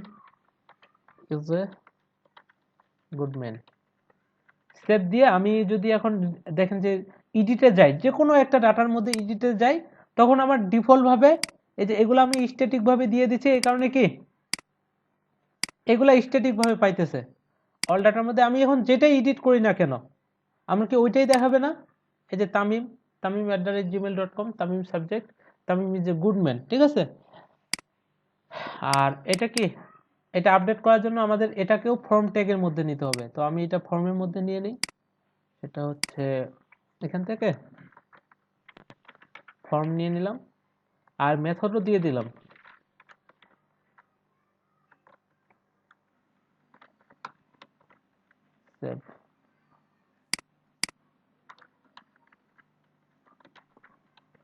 is a good man. Save দিয়ে আমি যদি এখন দেখেন যে এডিটে যাই, যে কোনো একটা ডাটার মধ্যে এডিটে যাই, তখন আমার ডিফল্ট ভাবে এই যে এগুলো আমি স্ট্যাটিক ভাবে দিয়ে দিচ্ছি, এই কারণে কি এগুলা স্ট্যাটিক ভাবে পাইতেছে। অল ডাটার মধ্যে আমি এখন যেটাই এডিট করি না কেন আমাকে ওইটাই দেখাবে না, এই যে tamim@gmail.com, Tamim subject, Tamim is a good man, ঠিক আছে। আর এটা কি, এটা আপডেট করার জন্য আমাদের এটাকেও ফর্ম ট্যাগের মধ্যে নিতে হবে, তো আমি এটা ফর্মের মধ্যে নিয়ে নিই, সেটা হচ্ছে এখান থেকে ফর্ম নিয়ে নিলাম, আর মেথডও দিয়ে দিলাম। সেভ,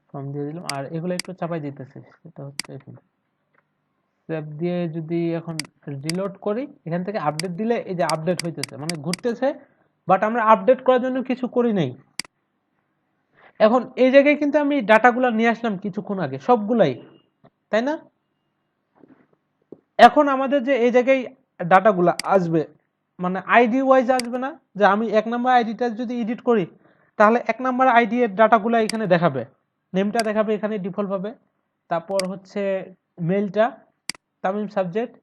ফর্ম দিয়ে দিলাম, আর এগুলো একটু চাপাই দিতেছি, সেটা হচ্ছে এখানে সেভ দিয়ে যদি এখন রিলোড করি, এখান থেকে আপডেট দিলে এই যে আপডেট হইতেছে, মানে ঘুরতেছে, বাট আমরা আপডেট করার জন্য কিছু করি নাই। এখন এই জায়গায় কিন্তু আমি ডাটাগুলো নিয়ে আসলাম কিছুক্ষণ আগে সবগুলাই, তাই না? এখন আমাদের যে এই জায়গায় ডাটাগুলো আসবে, মানে আইডি ওয়াইজ আসবে না, যে আমি 1 নাম্বার আইডিটা যদি এডিট করি তাহলে 1 নাম্বার আইডি এর ডাটাগুলো এখানে দেখাবে, নেমটা দেখাবে এখানে ডিফল্ট ভাবে, তারপর হচ্ছে মেইলটা Tamim subject,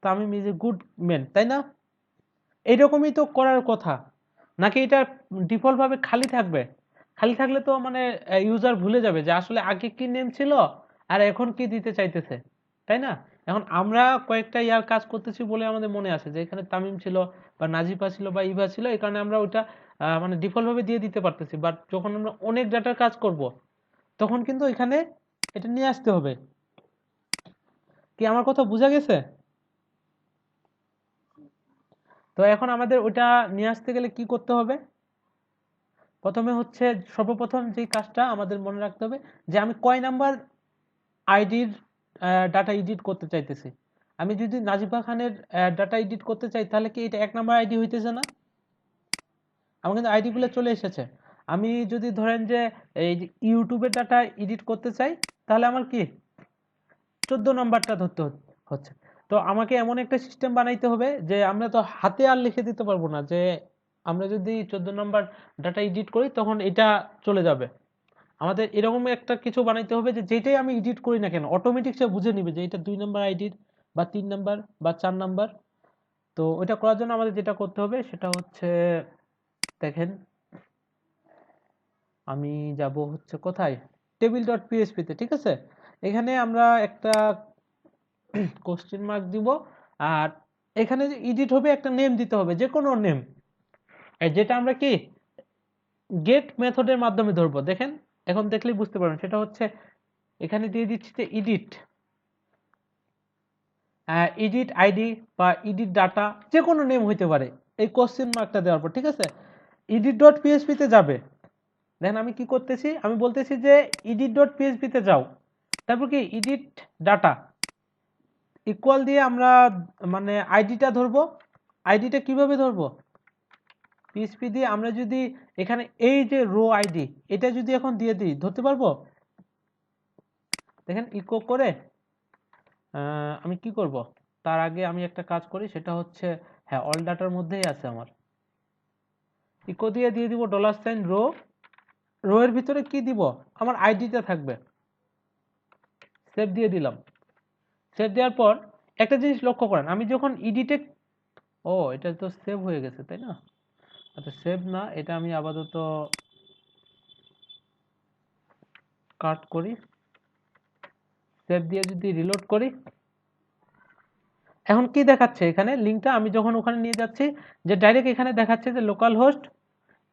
Tamim is a good man, তাই না? এইরকমই তো করার কথা, নাকি এটা ডিফল্ট ভাবে খালি থাকবে? খালি থাকলে তো মানে ইউজার ভুলে যাবে যে আসলে আগে কি নেম ছিল আর এখন কি দিতে চাইতেছে, তাই না? এখন আমরা কয়েকটা ইয়ার কাজ করতেছি বলে আমাদের মনে আছে যে এখানে তামিম ছিল বা নাজিফা ছিল বা ইভা ছিল, এই কারণে আমরা ওইটা মানে ডিফল্ট ভাবে দিয়ে দিতে পারতেছি। বাট যখন আমরা অনেক ডাটার কাজ করব তখন কিন্তু এখানে এটা নিয়ে আসতে হবে। কি আমার কথা বোঝা গেছে? তো এখন আমাদের ওটা নিয়ে আসতে গেলে কি করতে হবে? প্রথমে হচ্ছে সর্বপ্রথম যে কাজটা আমাদের মনে রাখতে হবে যে আমি কয় নাম্বার আইডির ডাটা এডিট করতে চাইতেছি। আমি যদি নাজিফা খানের ডাটা এডিট করতে চাই তাহলে কি এটা 1 নাম্বার আইডি হইতেছে না? আমার কিন্তু আইডি গুলো চলে এসেছে। আমি যদি ধরেন যে এই যে ইউটিউবের ডাটা এডিট করতে চাই তাহলে আমার কি 14 নাম্বারটা ধরতে হচ্ছে। তো আমাকে এমন একটা সিস্টেম বানাইতে হবে যে আমরা তো হাতে আর লিখে দিতে পারবো না যে আমরা যদি 14 নাম্বার ডাটা এডিট করি তখন এটা চলে যাবে। আমাদের এরকম একটা কিছু বানাইতে হবে যে যেটাই আমি এডিট করি না কেন অটোমেটিক সে বুঝে নিবে যে এটা 2 নাম্বার আইডির বা 3 নাম্বার বা 4 নাম্বার। তো ওইটা করার জন্য আমাদের যেটা করতে হবে সেটা হচ্ছে দেখেন আমি যাব হচ্ছে কোথায়, টেবিল ডট পিএইচপি তে, ঠিক আছে? এখানে আমরা একটা কোশ্চেন মার্ক দিব আর এখানে যে এডিট হবে একটা নেম দিতে হবে, যে কোনো নেম, যেটা আমরা কি গেট মেথডের মাধ্যমে ধরবো। দেখেন এখন দেখলেই বুঝতে পারবেন, সেটা হচ্ছে এখানে দিয়ে দিচ্ছি যে এডিট এডিট আইডি বা এডিট ডাটা, যে কোনো নেম হইতে পারে এই কোশ্চেন মার্কটা দেওয়ার পর, ঠিক আছে? এডিট ডট পিএইচপি তে যাবে। দেখেন আমি কি করতেছি, আমি বলতেছি যে এডিট ডট পিএইচপি তে যাও, তারপর কি এডিট ডাটা ইকুয়াল দিয়ে আমরা মানে আইডিটা ধরবো। আইডিটা কিভাবে ধরবো? পিএইচপি দিয়ে আমরা যদি এখানে এই যে রো আইডি এটা যদি এখন দিয়ে দিই ধরতে পারবো? দেখেন ইকো করে আমি কি করব, তার আগে আমি একটা কাজ করি, সেটা হচ্ছে হ্যাঁ অল ডাটার মধ্যেই আছে আমার। ইকো দিয়ে দিয়ে দিব $, রো, রো এর ভিতরে কি দিব, আমার আইডিটা থাকবে। সেভ দিয়ে দিলাম। সেভ দেওয়ার পর একটা জিনিস লক্ষ্য করেন, আমি যখন এডিটে, ও এটা তো সেভ হয়ে গেছে তাই না? আচ্ছা সেভ না, এটা আমি আপাতত কাট করি। সেভ দিয়ে যদি রিলোড করি এখন কি দেখাচ্ছে এখানে লিঙ্কটা, আমি যখন ওখানে নিয়ে যাচ্ছি যে ডাইরেক্ট এখানে দেখাচ্ছে যে local host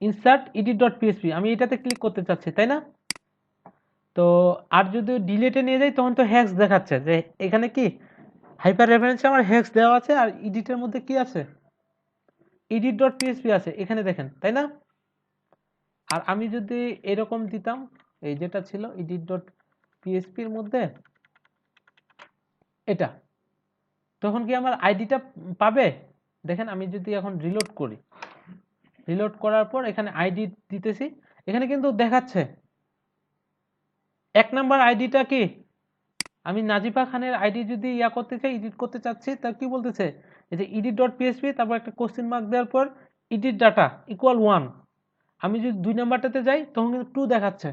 insert edit dot PHP, আমি এটাতে ক্লিক করতে চাচ্ছি তাই না? তো আর যদি ডিলেটে নিয়ে যাই তখন তো হ্যাক্স দেখাচ্ছে যে এখানে কি হাইপার রেফারেন্সে আমার হ্যাক্স দেওয়া আছে আর এডিটের মধ্যে কি আছে, এডিট ডট পিএইচপি আছে এখানে দেখেন তাই না? আর আমি যদি এরকম দিতাম এই যেটা ছিল এডিট ডট পিএইচপির মধ্যে এটা, তখন কি আমার আইডিটা পাবে? দেখেন আমি যদি এখন রিলোড করি, রিলোড করার পর এখানে আইডি দিতেছি, এখানে কিন্তু দেখাচ্ছে 1 নাম্বার আইডিটা কি, আমি নাজিফা খানের আইডি যদি ইয়া করতে চাই এডিট করতে চাচ্ছি তা কি বলতেছে এই যে এডিট ডট পিএইচপি তারপর একটা কোশ্চেন মার্ক দেওয়ার পর এডিট ডাটা ইকুয়াল 1। আমি যদি 2 নাম্বারটাতে যাই তখন কিন্তু 2 দেখাচ্ছে,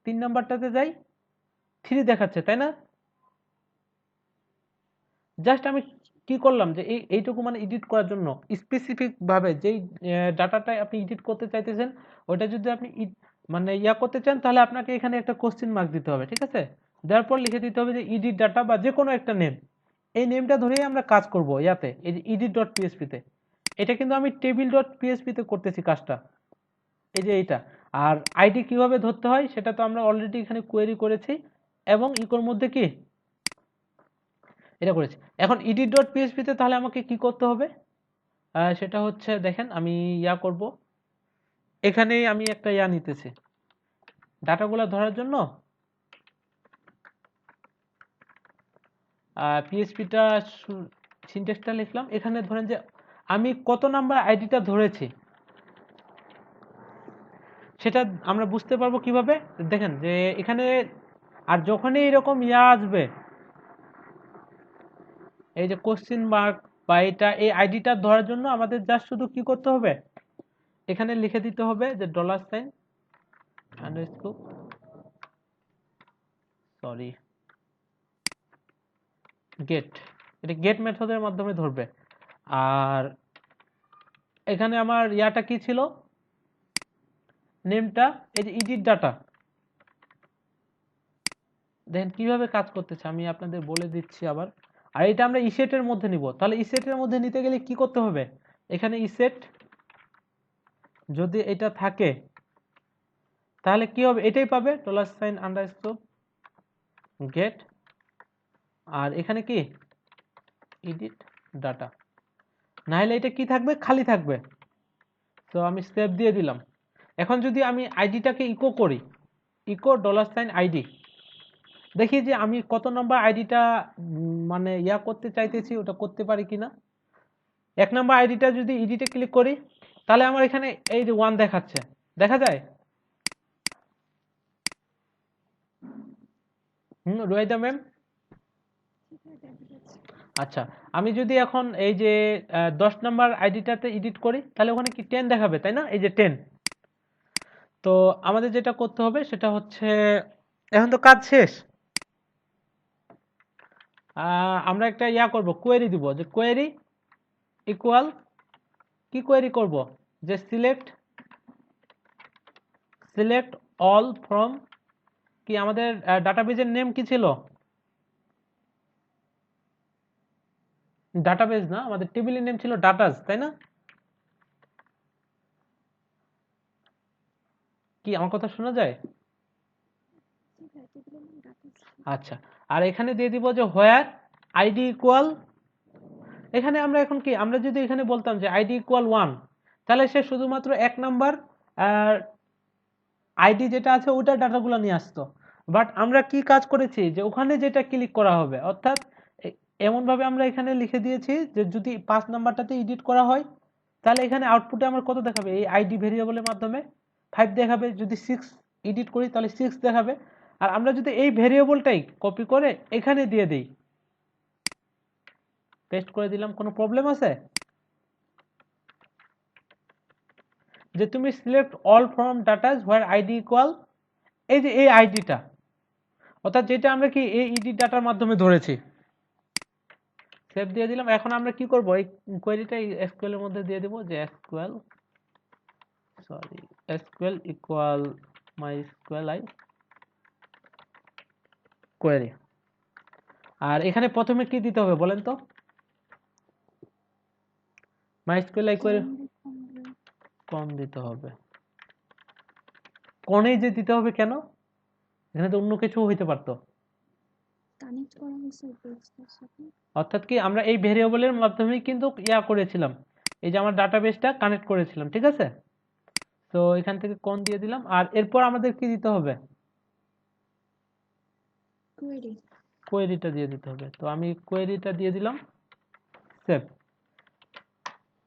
3 নাম্বারটাতে যাই 3 দেখাচ্ছে তাই না? জাস্ট আমি কি করলাম যে এইটুকু মানে এডিট করার জন্য স্পেসিফিক ভাবে যেই ডাটাটা আপনি এডিট করতে চাইতেছেন ওটা যদি আপনি মানে ইয়া করতে চান তাহলে আপনাকে এখানে একটা কোশ্চেন মার্ক দিতে হবে, ঠিক আছে? দেওয়ার পর লিখে দিতে হবে যে এডিট ডাটা বা যে কোনো একটা নেম, এই নেমটা ধরেই আমরা কাজ করব ইয়াতে এই যে এডিট ডট পিএইচপি তে। এটা কিন্তু আমি টেবিল ডট পিএইচপি তে করতেছি কাজটা, এই যে এইটা। আর আইডি কিভাবে ধরতে হয় সেটা তো আমরা অলরেডি এখানে কোয়েরি করেছি এবং ইকোর মধ্যে কি এটা করেছি। এখন এডিট ডট পিএইচপি তে তাহলে আমাকে কি করতে হবে, সেটা হচ্ছে দেখেন আমি ইয়া করব, এখানেই আমি একটা ইয়া নিতেছি ডাটাগুলো ধরার জন্য পিএইচপিটা সিনট্যাক্সটা লিখলাম। এখানে ধরেন যে আমি কত নাম্বার আইডিটা ধরেছি সেটা আমরা বুঝতে পারবো কিভাবে, দেখেন যে এখানে আর যখনই এরকম ইয়া আসবে এই যে কোশ্চেন মার্ক বা এটা এই আইডিটা ধরার জন্য আমাদের জাস্ট শুধু কি করতে হবে, এখানে লিখে দিতে হবে যে $, আন্ডারস্কোর সরি গেট এটা গেট মেথডের মাধ্যমে ধরবে। আর এখানে আমার ইয়াটা কি ছিল, নেমটা, এই যে এডিট ডাটা, দেখেন কিভাবে কাজ করতেছে, আমি আপনাদের বলে দিচ্ছি আবার। আর এটা আমরা ইসেটের মধ্যে নিব, তাহলে ইসেটের মধ্যে নিতে গেলে কি করতে হবে, এখানে ইসেট যদি এটা থাকে তাহলে কি হবে, এটাই পাবে $_get, আর এখানে কি এডিট ডাটা, না হলে এটা কি থাকবে, খালি থাকবে। তো আমি সেভ দিয়ে দিলাম। এখন যদি আমি আইডিটাকে ইকো করি, ইকো $ID, দেখি যে আমি কত নম্বর আইডিটা মানে ইয়া করতে চাইতেছি, ওটা করতে পারি কিনা। 1 নম্বর আইডিটা যদি এডিটে ক্লিক করি তাহলে আমার এখানে এই যে 1 দেখাচ্ছে, দেখা যায়? রুয়াইদা ম্যাম, আচ্ছা আমি যদি এখন এই যে 10 নম্বর আইডিটাতে এডিট করি তাহলে ওখানে কি 10 দেখাবে, তাই না? এই যে 10। তো আমাদের যেটা করতে হবে সেটা হচ্ছে, এখন তো কাজ শেষ, আমরা একটা ইয়া করব, কোয়েরি দিব, যে কোয়েরি ইকুয়াল, কি কোয়েরি করব, যে সিলেক্ট অল ফ্রম, কি আমাদের ডাটাবেজের নেম কি ছিল, ডাটাবেজ না, আমাদের টেবিলের নেম ছিল ডাটাস, তাই না? কি আমার কথা শোনা যায়? আচ্ছা, আর এখানে দিয়ে দিব যে হোয়ার আইডি ইকুয়াল, এখানে আমরা এখন কি, আমরা যদি এখানে বলতাম যে আইডি ইকুয়াল 1, তাহলে সে শুধুমাত্র 1 নাম্বার আইডি যেটা আছে ওটার ডাটাগুলো নিয়ে আসতো। বাট আমরা কি কাজ করেছি, যে ওখানে যেটা ক্লিক করা হবে, অর্থাৎ এমন ভাবে আমরা এখানে লিখে দিয়েছি যে যদি 5 নাম্বারটাতে এডিট করা হয় তাহলে এখানে আউটপুটে আমার কত দেখাবে, এই আইডি ভেরিয়েবলের মাধ্যমে 5 দেখাবে, যদি 6 এডিট করি তাহলে 6 দেখাবে। আর আমরা যদি এই ভেরিয়েবলটাই কপি করে এখানে দিয়ে দিই, পেস্ট করে দিলাম, কোনো প্রবলেম আছে? যে তুমি select all from datas where ID equal, এই যে এই আইডিটা, অর্থাৎ যেটা আমরা কি এই এডিট ডাটার মাধ্যমে ধরেছি, সেভ দিয়ে দিলাম। এখন আমরা কি করব, এই কোয়েরিটা এসকিউএল এর মধ্যে দিয়ে দেব, যে এসকিউএল ইকুয়াল MySQLi কোয়েরি। আর এখানে প্রথমে কি দিতে হবে বলেন তো, MySQLi কোয়েরি কম দিতে হবে, কোনেই যে দিতে হবে কেন, এখানে তো অন্য কিছু হইতে পারতো। কানেক্ট করা হয়েছে টেক্সটের সাথে, অর্থাৎ কি আমরা এই ভেরিয়েবলের মাধ্যমে কিন্তু ইয়া করেছিলাম, এই যে আমার ডাটাবেসটা কানেক্ট করেছিলাম, ঠিক আছে? তো এখান থেকে কোন দিয়ে দিলাম, আর এরপর আমাদের কি দিতে হবে, কোয়েরি, কোয়েরিটা দিয়ে দিতে হবে। তো আমি কোয়েরিটা দিয়ে দিলাম, সেভ।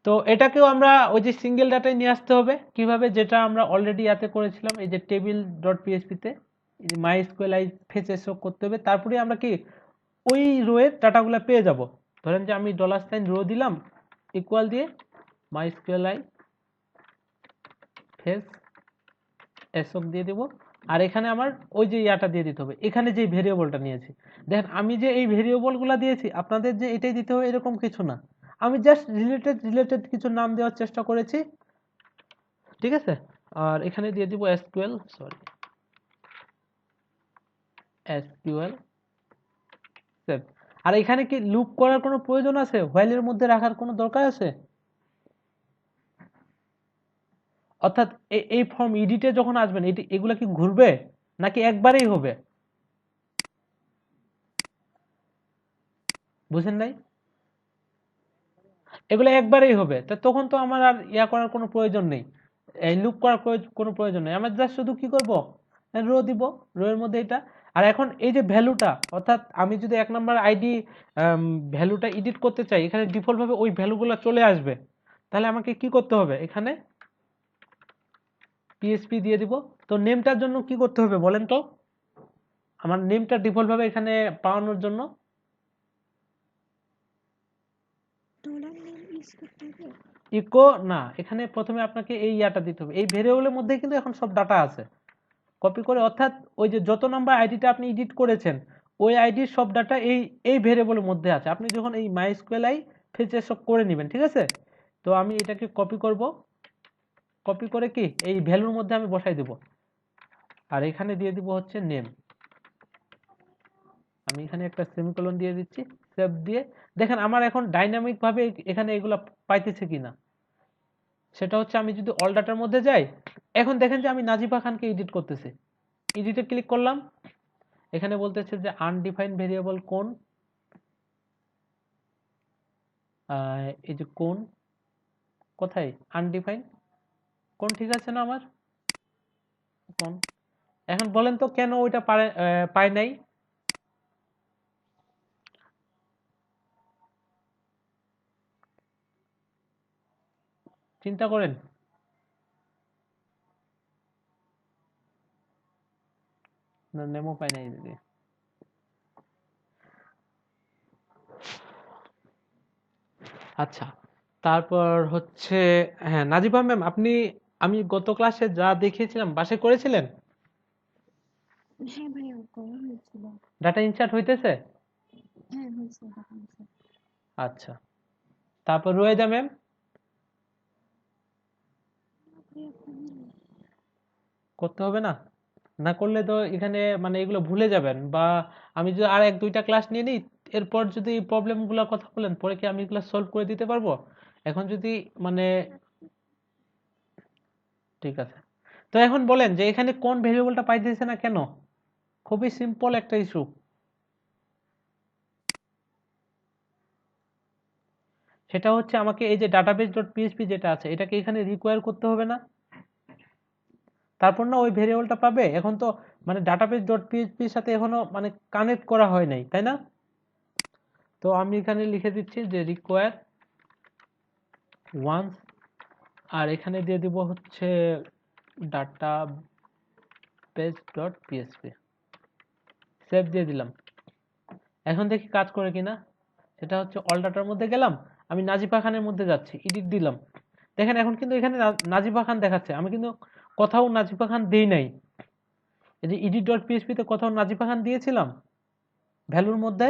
তো এটাকেও আমরা ওই যে সিঙ্গেল ডাটায় নিয়ে আসতে হবে, কিভাবে, যেটা আমরা অলরেডি ইয়াতে করেছিলাম, এই যে table.php তে এই যে MySQLi ফেচ এসব করতে হবে, তারপরে আমরা কি ওই রোয়ের ডাটাগুলো পেয়ে যাব। ধরেন যে আমি $রো দিলাম, ইকুয়াল দিয়ে MySQLi ফেচ এসব দিয়ে দেব, আর এখানে আমার ওই যে ইয়াটা দিয়ে দিতে হবে, এখানে যে ভেরিয়েবলটা নিয়েছি। দেখেন আমি যে এই ভেরিয়েবলগুলো দিয়েছি, আপনাদের যে এটাই দিতে হবে এরকম কিছু না, আমি জাস্ট রিলেটেড কিছু নাম দেওয়ার চেষ্টা করেছি, ঠিক আছে? আর এখানে দিয়ে দিব এসকিউএল সেভ। আর এখানে কি লুপ করার কোনো প্রয়োজন আছে, হোয়াইলের মধ্যে রাখার কোনো দরকার আছে? অর্থাৎ এই ফর্ম এডিটে যখন আসবেন এগুলা কি ঘুরবে নাকি একবারেই হবে, বুঝেন নাই? এগুলো একবারেই হবে, তা তখন তো আমার আর ইয়া করার কোনো প্রয়োজন নেই, এই লুপ করার কোনো প্রয়োজন নেই। আমরা জাস্ট শুধু কি করব, রো দিব, রো এর মধ্যে এটা। আর এখন এই যে ভ্যালুটা, অর্থাৎ আমি যদি 1 নাম্বার আইডি ভ্যালুটা এডিট করতে চাই, এখানে ডিফল্ট ভাবে ওই ভ্যালুগুলো চলে আসবে, তাহলে আমাকে কি করতে হবে, এখানে পিএসপি দিয়ে দিব। তো নেমটার জন্য কি করতে হবে বলেন তো, আমার নেমটা ডিফল্ট ভাবে এখানে পাওয়ানোর জন্য ডলার নেম ইউজ করতে হবে, ইকো না, এখানে প্রথমে আপনাকে এই ইয়াটা দিতে হবে, এই ভেরিয়েবলের মধ্যে কিন্তু এখন সব ডাটা আছে, কপি করে, অর্থাৎ ওই যে যত নাম্বার আইডিটা আপনি এডিট করেছেন ওই আইডির সব ডাটা এই ভেরিয়েবলের মধ্যে আছে। আপনি যখন এই মাইস্কুয়েল ফেচেস করে নেবেন, ঠিক আছে? তো আমি এটাকে কপি করব, কপি করে কি এই ভ্যালুর মধ্যে আমি বসাই দেব, আর এখানে দিয়ে দিব হচ্ছে নেম। আমি এখানে একটা সেমিকোলন দিয়ে দিচ্ছি, সেভ দিয়ে দেখেন আমার এখন ডাইনামিক ভাবে এখানে এগুলা পাইতেছে কিনা। সেটা হচ্ছে আমি যদি অল ডাটার মধ্যে যাই, এখন দেখেন যে আমি নাজিফা খানকে এডিট করতেছি, এডিটে ক্লিক করলাম, এখানে বলতেছে যে আনডিফাইন্ড ভেরিয়েবল কোন, এই যে কোন কোথায় আনডিফাইন কোন, ঠিক আছে না আমার কোন। এখন বলেন তো কেন ওইটা পায় নাই? চিন্তা করেন। না নেমো পায় নাই দিদি। আচ্ছা, তারপর হচ্ছে হ্যাঁ নাজিফা ম্যাম, আপনি আমি গত ক্লাসে যা দেখিয়েছিলাম বাসে করেছিলেন? হ্যাঁ ভাইয়া করা হয়েছিল। ডাটা ইনসার্ট হইতেছে? হ্যাঁ হয়েছে, দেখা হয়েছে। আচ্ছা, তারপর রুয়েদা ম্যাম ভাইয়া করিনি। করতে হবে না? না করলে তো এখানে মানে এগুলো ভুলে যাবেন, বা আমি যদি আর এক দুইটা ক্লাস নিয়ে নিই, এরপর যদি এই প্রবলেমগুলোর কথা বলেন পরে কি আমি এগুলো সলভ করে দিতে পারবো? এখন যদি মানে ঠিক আছে, তো এখন বলেন যে এখানে কোন ভেরিয়েবলটা পাইতেছে না কেন? খুবই সিম্পল একটা ইস্যু। সেটা হচ্ছে আমাকে এই যে ডাটাবেস ডট পিএইচপি যেটা আছে এটাকে এখানে রিকোয়ার করতে হবে না, তারপর না ওই ভেরিয়েবলটা পাবে। এখন তো মানে ডাটাবেস ডট পিএইচপির সাথে এখনো মানে কানেক্ট করা হয় নাই, তাই না? তো আমি এখানে লিখে দিচ্ছি যে রিকোয়ার ওয়ান্স, আর এখানে দিয়ে দিব হচ্ছে ডাটাবেস ডট পিএইচপি, সেভ দিয়ে দিলাম। এখন দেখি কাজ করে কিনা। সেটা হচ্ছে অল ডাটার মধ্যে গেলাম, আমি নাজিফা খানের মধ্যে যাচ্ছি, এডিট দিলাম, দেখেন এখন কিন্তু এখানে নাজিফা খান দেখাচ্ছে, আমি কিন্তু কোথাও নাজিফা খান দেই নাই। এই যে এডিট ডট পিএইচপি তে কোথাও নাজিফা খান দিয়েছিলাম ভ্যালুর মধ্যে?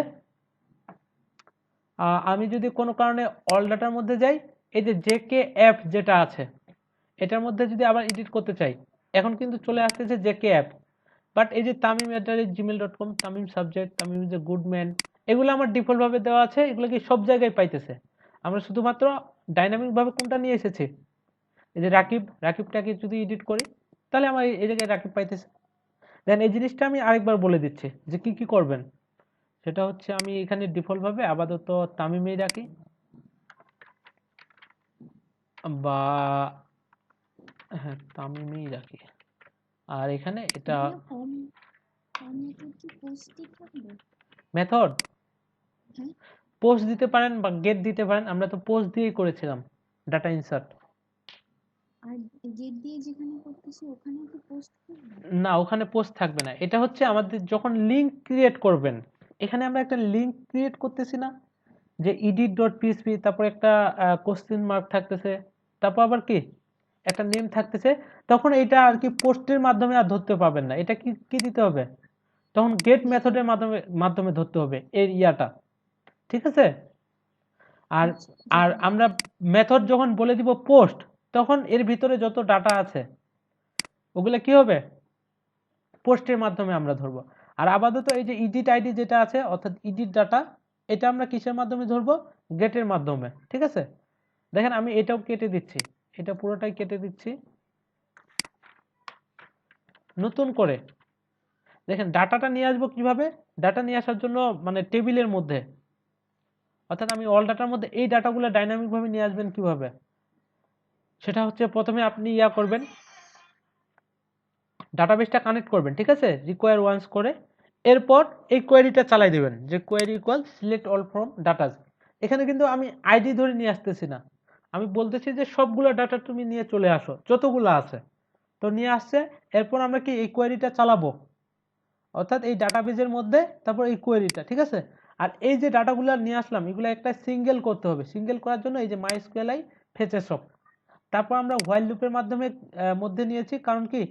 আমি যদি কোনো কারণে অল ডাটার মধ্যে যাই, এই যে জেকে অ্যাপ যেটা আছে এটার মধ্যে যদি আবার এডিট করতে চাই, এখন কিন্তু চলে আসতেছে জেকে অ্যাপ, বাট এই যে tamim@gmail.com, Tamim subject, Tamim is a good man, এগুলো আমার ডিফল্ট ভাবে দেওয়া আছে, এগুলো কি সব জায়গায় পাইতেছে। আমরা শুধুমাত্র ডাইনামিক ভাবে কোনটা নিয়ে এসেছি, এই যে রাকিবটাকে যদি এডিট করি তাহলে আমার এই জায়গায় রাকিব পাইতেছে। দেন এই জিনিসটা আমি আরেকবার বলে দিচ্ছি যে কি কি করবেন। সেটা হচ্ছে আমি এখানে ডিফল্ট ভাবে আপাতত তামিমেই রাখি, বা হ্যাঁ তামিমেই রাখি, আর এখানে এটা ভাইয়া ফর্ম মেথড কি পোস্টই থাকবে? মেথড হ্যাঁ। পোস্ট দিতে পারেন বা গেট দিতে পারেন, আমরা তো পোস্ট দিয়েই করেছিলাম ডাটা ইনসার্ট। আর গেট দিয়ে যেখানে করতেছি ওখানে কি পোস্ট থাকবে? না ওখানে পোস্ট থাকবে না, এটা হচ্ছে আমাদের যখন লিঙ্ক ক্রিয়েট করবেন, এখানে আমরা একটা লিঙ্ক ক্রিয়েট করতেছি না, যে edit ডট পিএইচপি, তারপর একটা কোশ্চেন মার্ক থাকতেছে, তারপর আবার কি একটা নেম থাকতেছে, তখন এটা আর কি পোস্টের মাধ্যমে আর ধরতে পারবেন না, এটা কি কি দিতে হবে, তখন গেট মেথডের মাধ্যমে মাধ্যমে ধরতে হবে এর ইয়াটা, ঠিক আছে? আর আচ্ছা আর যেটা আমরা মেথড যখন বলে দিব পোস্ট, তখন এর ভিতরে যত ডাটা আছে ওগুলো কি হবে, পোস্টের মাধ্যমে আমরা ধরবো। আর আপাতত এই যে ইডিট আইডি যেটা আছে অর্থাৎ ইডিট ডাটা, এটা আমরা কিসের মাধ্যমে ধরবো, গেটের মাধ্যমে, ঠিক আছে? দেখেন আমি এটাও কেটে দিচ্ছি, এটা পুরোটাই কেটে দিচ্ছি নতুন করে। দেখেন ডাটাটা নিয়ে আসবো কিভাবে, ডাটা নিয়ে আসার জন্য মানে টেবিলের মধ্যে, অর্থাৎ আমি অল ডাটার মধ্যে এই ডাটাগুলো ডাইনামিক ভাবে নিয়ে আসবেন কিভাবে, সেটা হচ্ছে প্রথমে আপনি ইয়া করবেন, ডাটাবেসটা কানেক্ট করবেন, ঠিক আছে, রিকোয়ার ওয়ান্স করে, এরপর এই কোয়েরিটা চালাই দেবেন যে query equal select all from datas. এখানে কিন্তু আমি আইডি ধরে নিয়ে আসতেছি না, আমি বলতেছি যে সবগুলো ডাটা তুমি নিয়ে চলে আসো যতগুলো আছে, তো নিয়ে আসছে। এরপর আমরা কি এই কোয়েরিটা চালাবো, অর্থাৎ এই ডাটাবেজের মধ্যে তারপর এই কোয়েরিটা, ঠিক আছে? আর এই যে ডাটাগুলো নিয়ে আসলাম এগুলো একটা সিঙ্গেল করতে হবে, সিঙ্গেল করার জন্য এই যে মাইস্কুয়েল ফেচেস অফ, তারপর আমরা হোয়াইল লুপের মাধ্যমে মধ্যে নিয়েছি, কারণ কি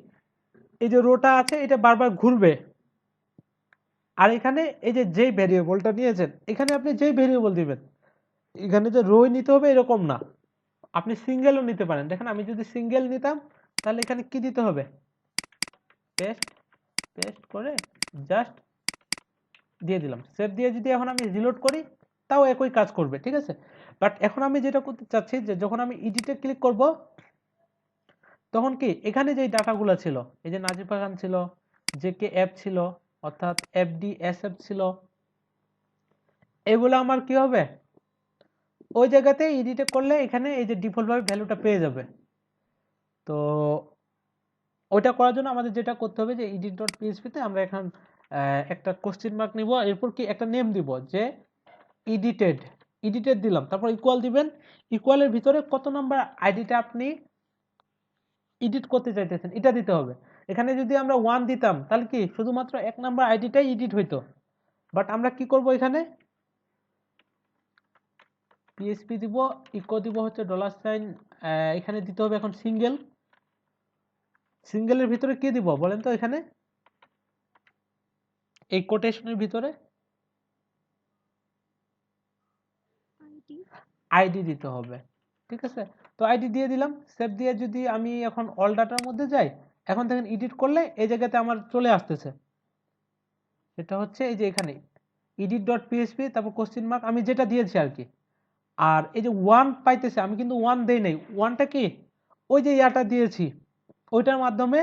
এই যে রোটা আছে এটা বারবার ঘুরবে, আর এখানে এই যে যেই ভেরিয়েবলটা নিয়েছেন এখানে আপনি যেই ভেরিয়েবল দিবেন, এখানে যে রোই নিতে হবে এরকম না, আপনি সিঙ্গেলও নিতে পারেন। দেখেন আমি যদি সিঙ্গেল নিতাম তাহলে এখানে কি দিতে হবে, পেস্ট পেস্ট করে জাস্ট দিয়ে দিলাম, সেভ দিয়ে যদি এখন আমি রিলোড করি তাও একই কাজ করবে, ঠিক আছে। বাট এখন আমি যেটা করতে চাচ্ছি যে যখন আমি এডিটে ক্লিক করব তখন কি এখানে যে ডাটাগুলো ছিল, এই যে নাজিফা খান ছিল, জেকে অ্যাপ ছিল, অর্থাৎ এফডিএসএফ ছিল, এগুলো আমার কি হবে ওই জায়গাতে এডিটে করলে এখানে এই যে ডিফল্ট ভাবে ভ্যালুটা পেয়ে যাবে। তো ওইটা করার জন্য আমাদের যেটা করতে হবে যে edit.php তে আমরা এখন একটা কোশ্চেন মার্ক নিব, এরপর কি একটা নেম দিব যে এডিটেড, এডিটেড দিলাম, তারপর ইকুয়াল দিবেন, ইকুয়ালের ভিতরে কত নাম্বার আইডিটা আপনি এডিট করতে চাইতেছেন এটা দিতে হবে। এখানে যদি আমরা 1 দিতাম তাহলে কি শুধুমাত্র এক নাম্বার আইডিটাই এডিট হইতো। বাট আমরা কি করব, এখানে পিএসপি দিব, ইকো দিব হচ্ছে ডলার সাইন, এখানে দিতে হবে এখন সিঙ্গেল, সিঙ্গেলের ভিতরে কি দিব বলেন তো, এখানে এই কোটেশনের ভিতরে আইডি। আইডি দিতে হবে, ঠিক আছে। তো আইডি দিয়ে দিলাম, সেভ দিয়ে যদি আমি এখন অল ডাটার মধ্যে যাই, এখন দেখেন এডিট করলে এই জায়গাতে আমার চলে আসতেছে, সেটা হচ্ছে এই যে এখানে edit.php তারপর কোশ্চেন মার্ক আমি যেটা দিয়েছি আর কি। আর এই যে 1 পাইতেছে, আমি কিন্তু 1 দেই নাই, 1টা কি ওই যে ইয়াটা দিয়েছি ওইটার মাধ্যমে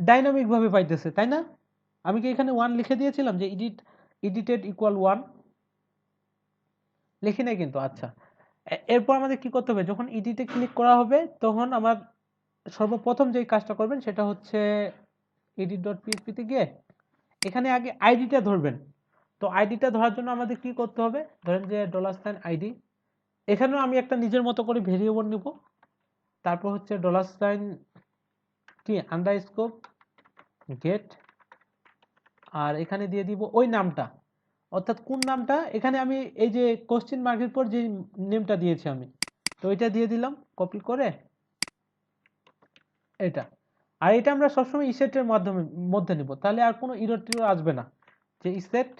ডাইনামিক ভাবে পাইতেছে, তাই না? আমি কি এখানে 1 লিখে দিয়েছিলাম যে এডিটেড ইকুয়াল 1, লিখি নাই কিন্তু। আচ্ছা, এরপর আমাদের কি করতে হবে, যখন এডিটে ক্লিক করা হবে তখন আমার সর্বপ্রথম যে কাজটা করবেন সেটা হচ্ছে edit.php তে গিয়ে এখানে আগে আইডিটা ধরবেন। তো আইডিটা ধরার জন্য আমাদের কি করতে হবে, ধরেন যে $আইডি, এখানেও আমি একটা নিজের মতো করে ভেরিয়েবল নিব, তারপর হচ্ছে $, কি আন্ডারস্কোর গেট, আর এখানে দিয়ে দিব ওই নামটা, অর্থাৎ কোন নামটা, এখানে আমি এই যে কোশ্চেন মার্কের পর যে নেমটা দিয়েছি আমি, তো এটা দিয়ে দিলাম কপি করে এটা। আর এটা আমরা সবসময় ইসেটের মধ্যে নিব, তাহলে আর কোনো ইরর টিরর আসবে না। যে ইসেট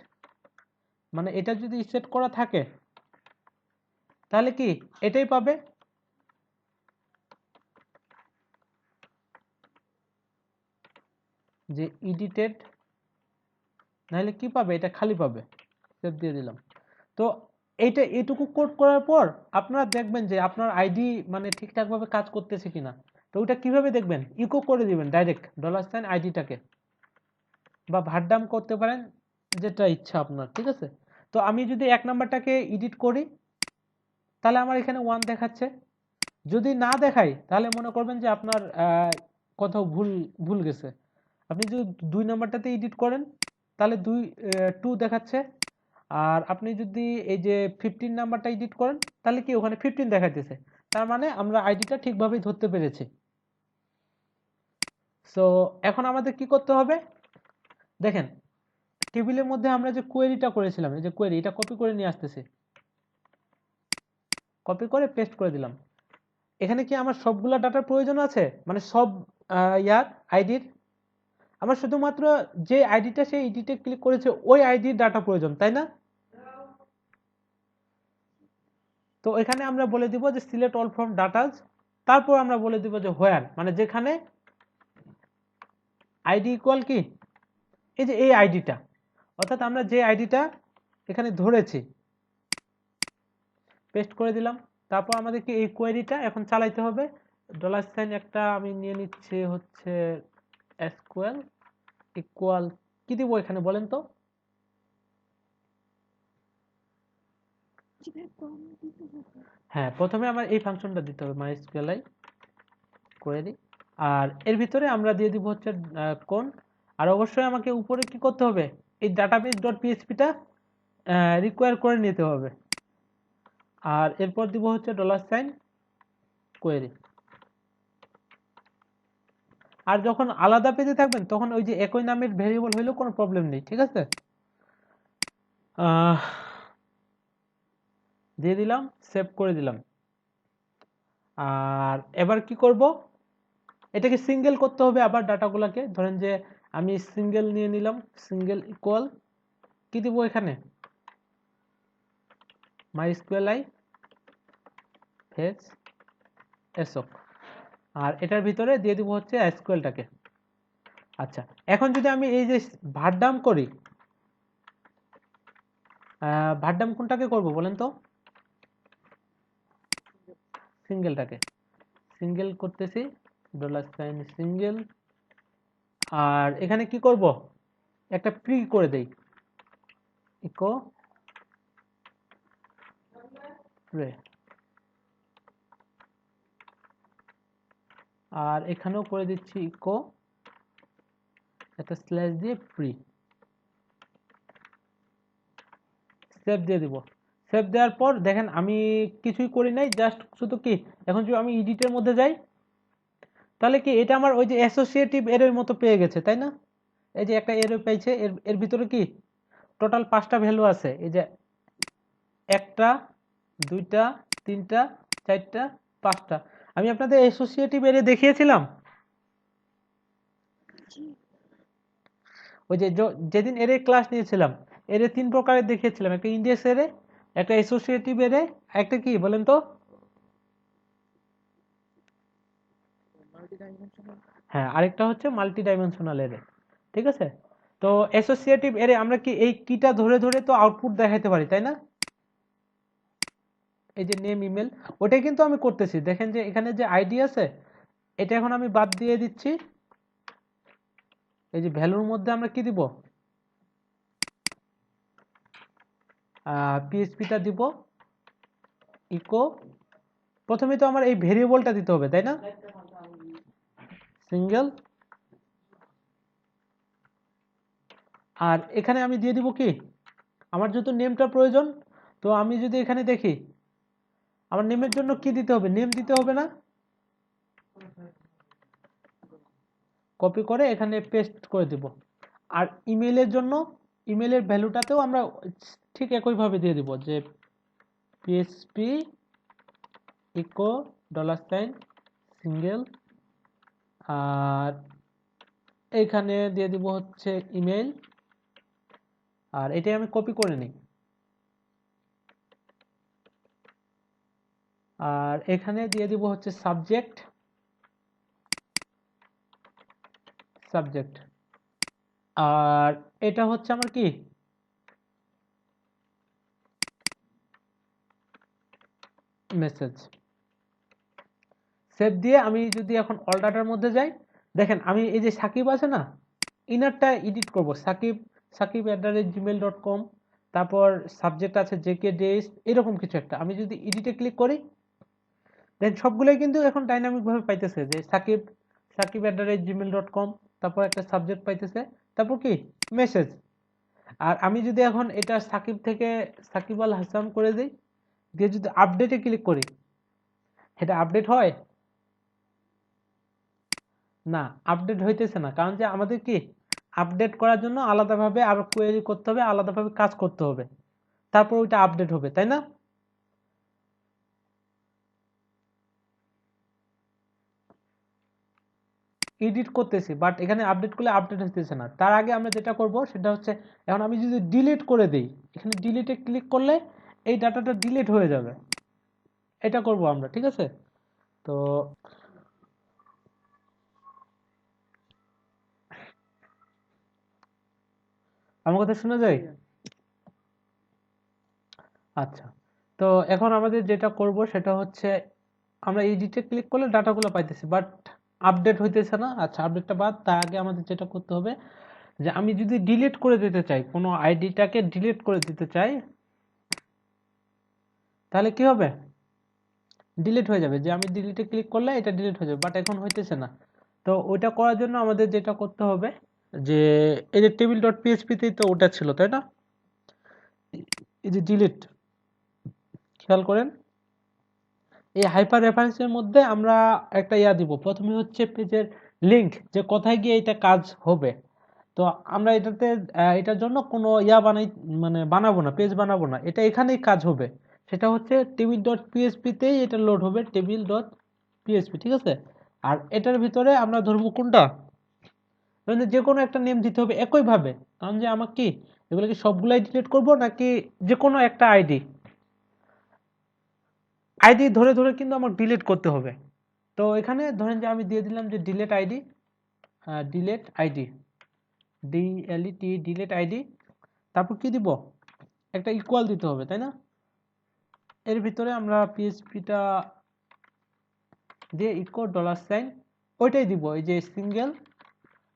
মানে এটা যদি ইসেট করা থাকে তাহলে কি এটাই পাবে, যে এডিটেড, নাহলে কি পাবে, এটা খালি পাবে, সেভ দিয়ে দিলাম। তো এইটা এটুকু কোড করার পর আপনারা দেখবেন যে আপনার আইডি মানে ঠিকঠাকভাবে কাজ করতেছে কিনা। তো ওইটা কিভাবে দেখবেন, ইকো করে দিবেন ডাইরেক্ট $আইডিটাকে, বা ভারডাম করতে পারেন, যেটা ইচ্ছা আপনার, ঠিক আছে। তো আমি যদি এক নাম্বারটাকে এডিট করি তাহলে আমার এখানে 1 দেখাচ্ছে, যদি না দেখাই তাহলে মনে করবেন যে আপনার কোথাও ভুল ভুল গেছে। আপনি যদি 2 নাম্বারটাতে এডিট করেন তাহলে 2 দেখাচ্ছে, আর আপনি যদি এই যে 15 নাম্বারটা এডিট করেন তাহলে কি ওখানে 15 দেখাইতেছে, তার মানে আমরা আইডিটা ঠিকভাবেই ধরতে পেরেছি। সো এখন আমাদের কি করতে হবে, দেখেন টেবিলের মধ্যে আমরা যে কোয়েরিটা করেছিলাম, এই যে কোয়েরি, এটা কপি করে নিয়ে আসতেছি, কপি করে পেস্ট করে দিলাম। এখানে কি আমার সবগুলা ডাটার প্রয়োজন আছে, মানে সব ইয়ার আইডির, আমার শুধুমাত্র যে আইডিটা সেই এডিটে ক্লিক করেছে ওই আইডির ডাটা প্রয়োজন, তাই না? তো এখানে আমরা বলে দিব যে সিলেক্ট অল ফ্রম ডাটাস, তারপর আমরা বলে দিব যে হোয়ার, মানে যেখানে আইডি ইকুয়াল কি এই যে এই আইডিটা, অর্থাৎ আমরা যে আইডিটা এখানে ধরেছি, পেস্ট করে দিলাম। তারপর আমাদেরকে এই কোয়েরিটা এখন চালাইতে হবে, $, একটা আমি নিয়ে নিচ্ছি হচ্ছে এসকিউএল ইকুয়াল, কি দিব এখানে বলেন তো, হ্যাঁ প্রথমে আমার এই ফাংশনটা দিতে হবে MySQLi কোয়েরি, আর এর ভিতরে আমরা দিয়ে দিব হচ্ছে কোন, আর অবশ্যই আমাকে উপরে কি করতে হবে, এই database.php-টা রিকোয়ার করে নিতে হবে, আর এরপর দিব হচ্ছে $কোয়েরি। আর যখন আলাদা পেজে থাকবেন তখন ওই যে একই নামের ভেরিয়েবল হইলেও কোনো প্রবলেম নেই, ঠিক আছে। দিয়ে দিলাম, সেভ করে দিলাম। আর এবার কি করব, এটাকে সিঙ্গেল করতে হবে আবার ডাটাগুলোকে, ধরেন যে আমি সিঙ্গেল নিয়ে নিলাম, সিঙ্গেল ইকুয়াল কি দিব এখানে MySQLi ফেচ এসক, আর এটার ভিতরে দিয়ে দিব হচ্ছে এসকিউএলটাকে। আচ্ছা, এখন যদি আমি এই যে ভারডাম করি, ভারডাম কোনটাকে করব বলেন তো? সিঙ্গেলটাকে। সিঙ্গেল করতেছি, $সাইন সিঙ্গেল, আর এখানে কি করব, একটা প্রি করে দেই, ইকো প্রে, আর এখানেও করে দিচ্ছি ইকো একটা স্ল্যাশ দিয়ে প্রি, সেভ দিয়ে দিব। সেভ দেওয়ার পর দেখেন আমি কিছুই করি নাই, জাস্ট শুধু কি, এখন যদি আমি এডিটের মধ্যে যাই তাহলে কি এটা আমার ওই যে অ্যাসোসিয়েটিভ এরর মতো পেয়ে গেছে, তাই না? এই যে একটা এরর পেয়েছে, এর ভিতরে কি টোটাল 5টা ভ্যালু আছে, এই যে 1টা 2টা 3টা 4টা 5টা। আমি আপনাদের অ্যাসোসিয়েটিভ এরর দেখিয়েছিলাম ওই যে যেদিন এরর ক্লাস নিয়েছিলাম, এরর 3 প্রকারের দেখিয়েছিলাম, একটা ইন্ডেক্স এরর, একটা অ্যাসোসিয়েটিভ এরর, একটা কি বলেন তো? হ্যাঁ, আরেকটা হচ্ছে মাল্টি ডাইমেনশনাল এরে। ঠিক আছে, তো অ্যাসোসিয়েটিভ এরে আমরা কি এই কিটা ধরে ধরে তো আউটপুট দেখাতে পারি, তাই না? এই যে নেম ইমেল, ওটাই কিন্তু আমি করতেছি। দেখেন যে এখানে যে আইডি আছে, এটা এখন আমি বাদ দিয়ে দিচ্ছি। এই যে ভ্যালুর মধ্যে আমরা কি দিব, পিএইচপিটা দিব ইকো, প্রথমে তো আমার এই ভেরিয়েবলটা দিতে হবে, তাই না? সিঙ্গেল, আর এখানে আমি দিয়ে দিব কি, আমার যেহেতু নেমটা প্রয়োজন, তো আমি যদি এখানে দেখি আমার নেমের জন্য কি দিতে হবে, নেম দিতে হবে না? কপি করে এখানে পেস্ট করে দিব। আর ইমেইলের জন্য ইমেইলের ভ্যালুটাতেও আমরা ঠিক একইভাবে দিয়ে দিব যে পিএইচপি ইকো $সাইন সিঙ্গেল, আর এইখানে দিয়ে দিব হচ্ছে ইমেইল, আর এটাই আমি কপি করে নিই। আর এখানে দিয়ে দিব হচ্ছে সাবজেক্ট, আর এটা হচ্ছে আমার কি মেসেজ। সেভ দিয়ে আমি যদি এখন অল ডাটার মধ্যে যাই, দেখেন আমি এই যে সাকিব আছে না, ইনারটা এডিট করব, sakib@gmail.com, তারপর সাবজেক্ট আছে জেকে ডেস, এরকম কিছু একটা। আমি যদি এডিটে ক্লিক করি, দেন সবগুলোই কিন্তু এখন ডাইনামিক ভাবে পাইতেছে যে sakib@gmail.com, তারপর একটা সাবজেক্ট পাইতেছে, তারপর কি মেসেজ। আর আমি যদি এখন এটা সাকিব থেকে সাকিব আল হাসান করে দিই, দিয়ে যদি আপডেটে ক্লিক করি, এটা আপডেট হয় না? আপডেট হইতেছে না, কারণ যে আমাদের কি আপডেট করার জন্য আলাদাভাবে আরো কোয়েরি করতে হবে, আলাদাভাবে কাজ করতে হবে, তারপর ওইটা আপডেট হবে, তাই না? এডিট করতেছি, বাট এখানে আপডেট করলে আপডেট হইতেছে না। তার আগে আমরা যেটা করব সেটা হচ্ছে, এখন আমি যদি ডিলিট করে দিই, এখানে ডিলিটে ক্লিক করলে এই ডাটাটা ডিলিট হয়ে যাবে, এটা করব আমরা। ঠিক আছে, তো আমার কথা শোনা যায়? আচ্ছা, তো এখন আমাদের যেটা করব সেটা হচ্ছে, আমরা এডিটে ক্লিক করলে ডাটাগুলো পাইতেছি, বাট আপডেট হইতেছে না। আচ্ছা, আপডেটটা বাদ, তার আগে আমাদের যেটা করতে হবে, যে আমি যদি ডিলিট করে দিতে চাই, কোনো আইডিটাকে ডিলিট করে দিতে চাই, তাহলে কি হবে, ডিলিট হয়ে যাবে। যে আমি ডিলিটে ক্লিক করলে এটা ডিলিট হয়ে যাবে, বাট এখন হইতেছে না। তো ওইটা করার জন্য আমাদের যেটা করতে হবে, যে এই যে table.php-তেই তো ওটা ছিল, তাই না? এই যে ডিলিট, খেয়াল করেন এই হাইপার রেফারেন্সের মধ্যে আমরা একটা ইয়া দিব। প্রথমে হচ্ছে পেজের লিংক, যে কোথায় গিয়ে এটা কাজ হবে। তো আমরা এটাতে এটার জন্য কোনো ইয়া বানাবো না, পেজ বানাবো না, এটা এখানেই কাজ হবে। সেটা হচ্ছে table.php-তেই এটা লোড হবে, table.php। ঠিক আছে, আর এটার ভিতরে আমরা ধরবো কোনটা, যে কোনো একটা নেম দিতে হবে একইভাবে, কারণ যে আমার কি এগুলো কি সবগুলাই ডিলিট করব নাকি যে কোনো একটা আইডি ধরে ধরে কিন্তু আমার ডিলিট করতে হবে। তো এখানে ধরেন যে আমি দিয়ে দিলাম যে ডিলিট আইডি, ডিলেট আইডি, তারপর কি দিব, একটা ইকুয়াল দিতে হবে তাই না। এর ভিতরে আমরা পিএইচপিটা দিয়ে ইকুয়াল $, ওইটাই দিব, এই যে সিঙ্গেল,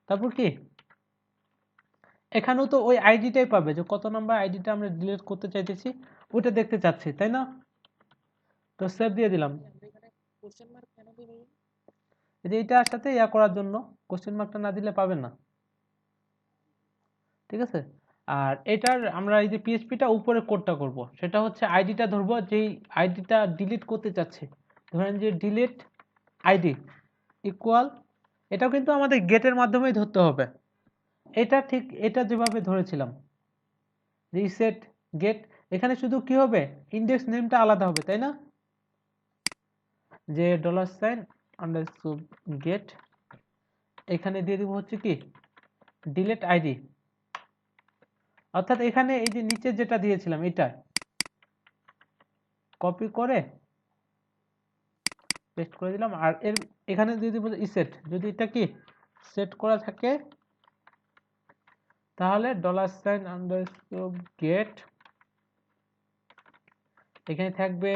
তারপর কি এখানেও তো ওই আইডিটাই পাবে, যে কত নাম্বার আইডিটা আমরা ডিলিট করতে চাইতেছি ওইটা দেখতে চাচ্ছি তাই না। তো সেভ দিয়ে দিলাম। আমরা এখানে কোশ্চেন মার্ক কেন দিই? এই যে এটার সাথে ইয়া করার জন্য, কোশ্চেন মার্কটা না দিলে পাবেন না, ঠিক আছে। আর এটার আমরা এই যে পিএইচপিটা উপরে কোডটা করব, সেটা হচ্ছে আইডিটা ধরবো, যেই আইডিটা ডিলিট করতে চাচ্ছি, ধরেন যে ডিলিট আইডি ইকুয়াল, এটাও কিন্তু আমাদের গেটের মাধ্যমেই ধরতে হবে। এটা ঠিক এটা যেভাবে ধরেছিলাম, রিসেট গেট, এখানে শুধু কি হবে, ইন্ডেক্স নেমটা আলাদা হবে তাই না, যে $_get, এখানে দিয়ে দিব হচ্ছে কি ডিলিট আইডি, অর্থাৎ এখানে এই যে নিচে যেটা দিয়েছিলাম এটা কপি করে পেস্ট করে দিলাম। আর এর এখানে দিয়ে দিব ইসেট, যদি এটা কি সেট করা থাকে তাহলে $_get, এখানে থাকবে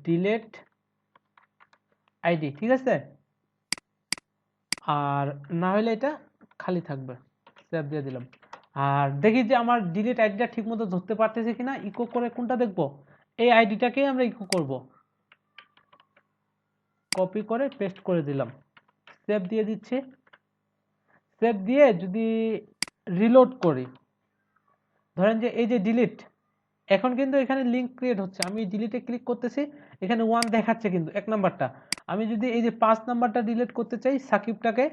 ডিলিট আইডি, ঠিক আছে। আর না হলে এটা খালি থাকবে, সেভ দিয়ে দিলাম। আর দেখি যে আমার ডিলিট আইডিটা ঠিক মতো ধরতে পারতেছি কিনা, ইকো করে কোনটা দেখবো, এই আইডিটাকেই আমরা ইকো করব, কপি করে পেস্ট করে দিলাম, সেভ দিয়ে দিচ্ছি। সেভ দিয়ে যদি রিলোড করি, ধরেন যে এই যে ডিলিট, এখন কিন্তু এখানে লিঙ্ক ক্রিয়েট হচ্ছে, আমি ডিলিটে ক্লিক করতেছি, এখানে 1 দেখাচ্ছে কিন্তু 1 নাম্বারটা। আমি যদি এই যে 5 নাম্বারটা ডিলিট করতে চাই, সাকিবটাকে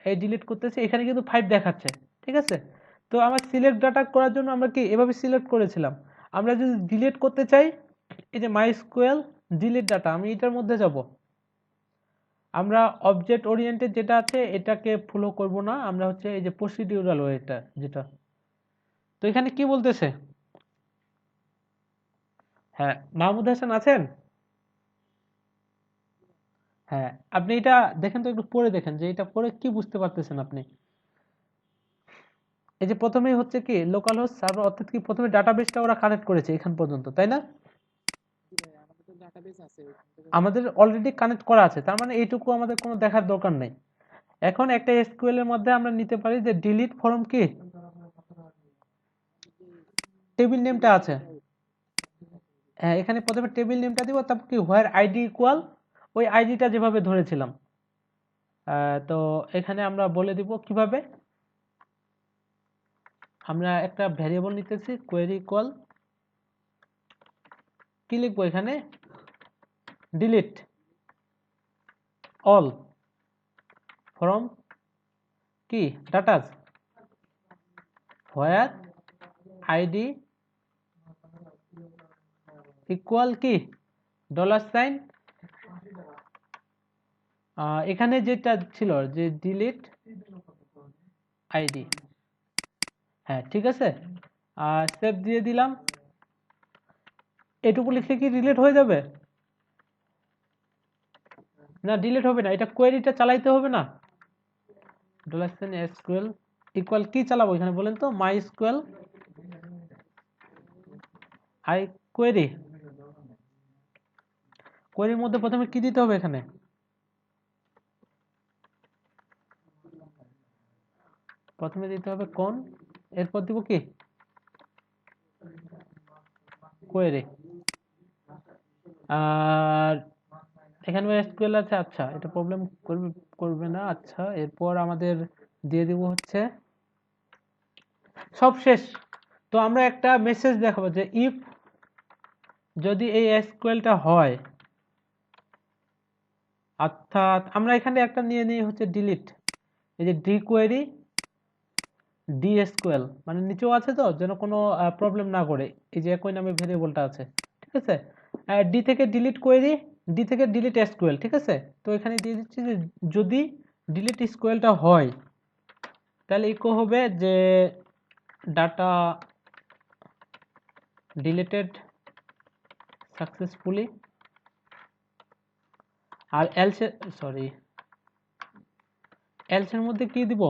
এই ডিলিট করতেছি, এখানে কিন্তু 5 দেখাচ্ছে, ঠিক আছে। তো আমার সিলেক্ট ডাটা করার জন্য আমরা কি এভাবে সিলেক্ট করেছিলাম। আমরা যদি ডিলিট করতে চাই, এই যে মাইস্কুয়েল ডিলিট ডাটা, আমি এটার মধ্যে যাব। আমরা অবজেক্ট ওরিয়েন্টেড যেটা আছে এটাকে ফলো করব না, আমরা হচ্ছে এই যে প্রসিডিউরাল ওয়েটা যেটা। তো এখানে কি বলতেছে, হ্যাঁ মাহমুদ হাসান আছেন, হ্যাঁ আপনি এটা দেখেন তো, একটু পড়ে দেখেন যে এটা পড়ে কি বুঝতে পারতেছেন আপনি। এই যে প্রথমেই হচ্ছে কি লোকাল হোস্ট সার্ভার, অর্থাৎ কি প্রথমে ডাটাবেসটা ওরা কানেক্ট করেছে এখান পর্যন্ত তাই না, কি ভাই, আমাদের তো ডাটাবেস আছে ওইখান থেকে। আমাদের অলরেডি কানেক্ট করা আছে, তার মানে এইটুকু আমাদের কোনো দেখার দরকার নেই। এখন একটা এসকিউএল এর মধ্যে আমরা নিতে পারি যে ডিলিট ফর্ম কি টেবিল নেমটা আছে, হ্যাঁ এখানে প্রথমে টেবিল নেমটা দিব, তারপর কি হোয়ার আইডি ইকুয়াল ওই আইডিটা যেভাবে ধরেছিলাম। তো এখানে আমরা বলে দিব কিভাবে, আমরা একটা ভ্যারিয়েবল নিতেছি কোয়েরি ইকুয়াল, কি লিখবো এখানে ডিলিট অল ফ্রম কি ডাটাস হোয়ার আইডি ইকুয়াল কি $, এখানে যেটা ছিল যে ডিলিট আইডি, হ্যাঁ ঠিক আছে। আর সেভ দিয়ে দিলাম, এটুকু লিখলে কি ডিলিট হয়ে যাবে, না ডিলিট হবে না, এটা কোয়েরিটা চালাইতে হবে না। $SQL ইকুয়াল কি চালাবো এখানে বলেন তো, MySQL আই কোয়েরি, কোয়েরির মধ্যে প্রথমে কি দিতে হবে এখানে, প্রথমে দিতে হবে কোন, এরপর দিব কি কোয়েরি, আর এখানে এসকিউএল আছে, আচ্ছা এটা প্রবলেম করবে না। আচ্ছা এরপর আমাদের দিয়ে দিব হচ্ছে সব শেষ। তো আমরা একটা মেসেজ দেখাবো যে ইফ যদি এই এসকিউএলটা হয়, অর্থাৎ আমরা এখানে একটা নিয়ে নিই হচ্ছে ডিলিট, এই যে ডি কোয়েরি ডি এসকিউএল, মানে নিচেও আছে তো যেন কোনো প্রবলেম না করে, এই যে একই নামে ভেরিয়েবলটা আছে, ঠিক আছে। ডি থেকে ডিলিট কোয়েরি, ডি থেকে ডিলিট এসকিউএল, ঠিক আছে। তো এখানে দিয়ে দিচ্ছি যে যদি ডিলিট এসকিউএলটা হয় তাহলে ইকো হবে যে ডাটা ডিলিটেড সাকসেসফুলি, আর এলস এর মধ্যে কি দিব,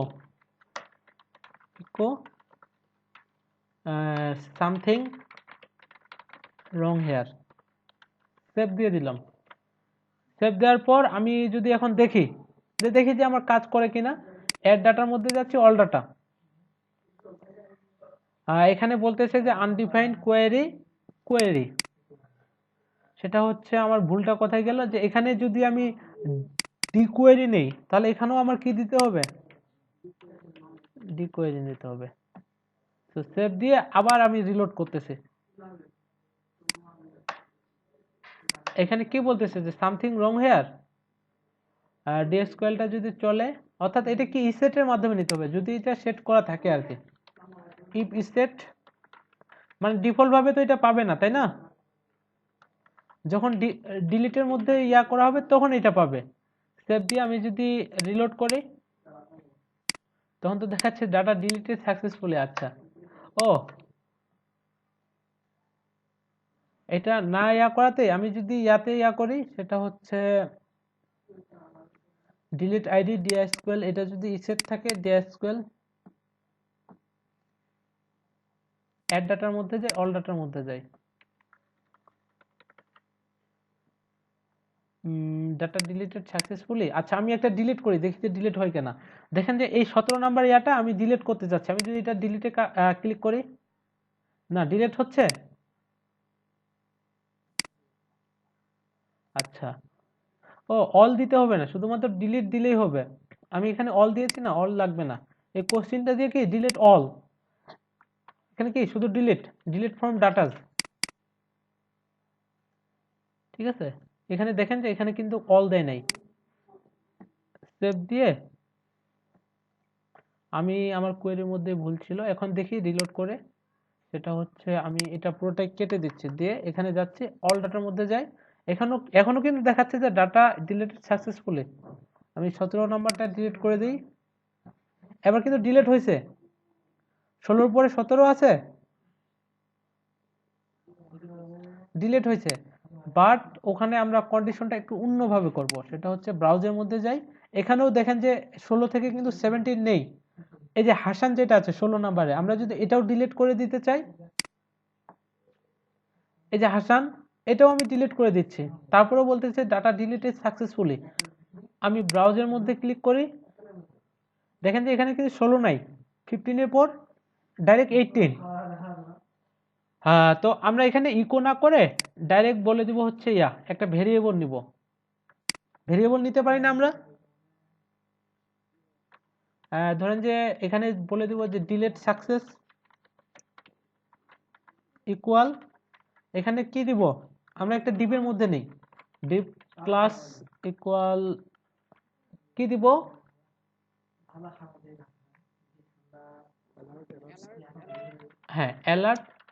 echo something wrong here. Save দিয়ে দিলাম। সেভ দেওয়ার পর আমি যদি এখন দেখি যে আমার কাজ করে কিনা, অ্যাড ডাটার মধ্যে যাচ্ছি, অল ডাটা। এখানে বলতেছে যে আনডিফাইন্ড কোয়েরি, সেটা হচ্ছে আমার ভুলটা কোথায় গেল, যে এখানে যদি আমি ডিকোয়েরি নেই তাহলে এখানেও আমার কি দিতে হবে, ডিকোয়েরি নিতে হবে। তো সেভ দিয়ে আবার আমি রিলোড করতেছি। এখানে কি বলতেছে যে সামথিং রং হেয়ার, ডিএসকিউএলটা যদি চলে, অর্থাৎ এটা কি ইসেটের মাধ্যমে নিতে হবে যদি এটা সেট করা থাকে আর কি। ইফ ইসেট মানে ডিফল্ট ভাবে তো এটা পাবে না, তাই না? যখন ডিলিটের মধ্যে ইয়া করা হবে তখন এটা পাবে। সেভ দিয়ে আমি যদি রিলোড করি তখন তো দেখাচ্ছে ডাটা ডিলিটেড সাকসেসফুলি। আচ্ছা, ও এটা না ইয়া করাতে আমি যদি ইয়াতে ইয়া করি, সেটা হচ্ছে ডিলিট আইডি ডিএসকিউএল, এটা যদি ইসেট থাকে ডিএসকিউএল অ্যাড ডাটার মধ্যে যায়, অল ডাটার মধ্যে যায়, ডাটা ডিলিটেড সাকসেসফুলি। আচ্ছা, আমি একটা ডিলিট করি, দেখি যে ডিলিট হয় কিনা। দেখেন যে এই 17 নাম্বার ইয়াটা আমি ডিলিট করতে যাচ্ছি, আমি যদি এটা ডিলিটে ক্লিক করি, না ডিলিট হচ্ছে। আচ্ছা, ও অল দিতে হবে না, শুধুমাত্র ডিলিট দিলেই হবে। আমি এখানে অল দিয়েছি না, অল লাগবে না। এই কোশ্চেনটা দিয়ে কি ডিলিট অল, এখানে কি শুধু ডিলিট ফ্রম ডাটাস। ঠিক আছে, এখানে দেখেন যে এখানে কিন্তু অল দেয় নাই। সেভ দিয়ে আমি আমার কোয়েরির মধ্যে ভুল ছিল, এখন দেখি রিলোড করে, সেটা হচ্ছে আমি এটা পুরোটাই কেটে দিচ্ছি, দিয়ে এখানে যাচ্ছি, অল ডাটার মধ্যে যাই। এখনো কিন্তু দেখাচ্ছে যে ডাটা ডিলিটেড সাকসেসফুলি। আমি 17 নাম্বারটা ডিলিট করে দিই, এবার কিন্তু ডিলিট হয়েছে। 16-র পরে 17 আছে, ডিলিট হয়েছে। বাট ওখানে আমরা কন্ডিশনটা একটু অন্যভাবে করব, সেটা হচ্ছে ব্রাউজারের মধ্যে যাই। এখানেও দেখেন যে 16 থেকে কিন্তু 17 নেই। এই যে হাসান যেটা আছে 16 নাম্বারে, আমরা যদি এটাও ডিলিট করে দিতে চাই, এই যে হাসান, এটাও আমি ডিলিট করে দিচ্ছি। তারপরেও বলতেছে ডাটা ডিলিটেড সাকসেসফুলি। আমি ব্রাউজারের মধ্যে ক্লিক করি, দেখেন যে এখানে কিন্তু 16 নাই, 15 এর পর ডাইরেক্ট 18। হ্যাঁ, তো আমরা এখানে ইকো না করে ডাইরেক্ট বলে দিব হচ্ছে একটা ভেরিয়েবল নিব। ভেরিয়েবল নিতে পারি না আমরা? ধরেন যে এখানে বলে দিব যে ডিলিট সাকসেস ইকুয়াল, এখানে কি দিব, আমরা একটা ডিপের মধ্যে নেই, ডিপ ক্লাস ইকুয়াল কি দিব, হ্যাঁ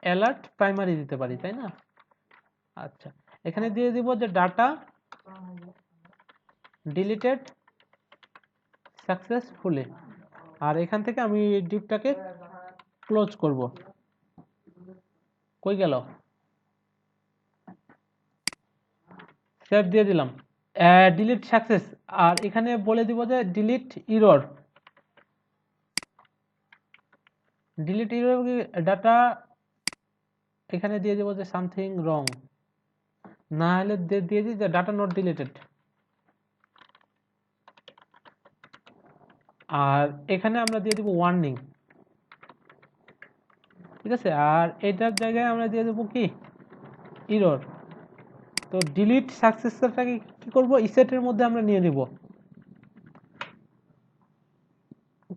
অ্যালার্ট প্রাইমারি দিতে পারি, তাই না? আচ্ছা, এখানে দিয়ে দিব যে ডাটা ডিলিটেড সাকসেসফুলি, আর এখান থেকে আমি ডিপটাকে ক্লোজ করব। কই গেল, সেভ দিয়ে দিলাম, ডিলিট সাকসেস। আর এখানে বলে দিব যে ডিলিট ইরর ডাটা, এখানে দিয়ে দেবো যে সামথিং রং, না হলে দিয়ে দিই যে ডাটা নট ডিলিটেড। আর এখানে আমরা দিয়ে দিব ওয়ার্নিং, ঠিক আছে। আর এটার জায়গায় আমরা দিয়ে দেবো কি, ইরর। তো ডিলিট সাকসেসরটাকে কি করব, ইসেটের মধ্যে আমরা নিয়ে নিব।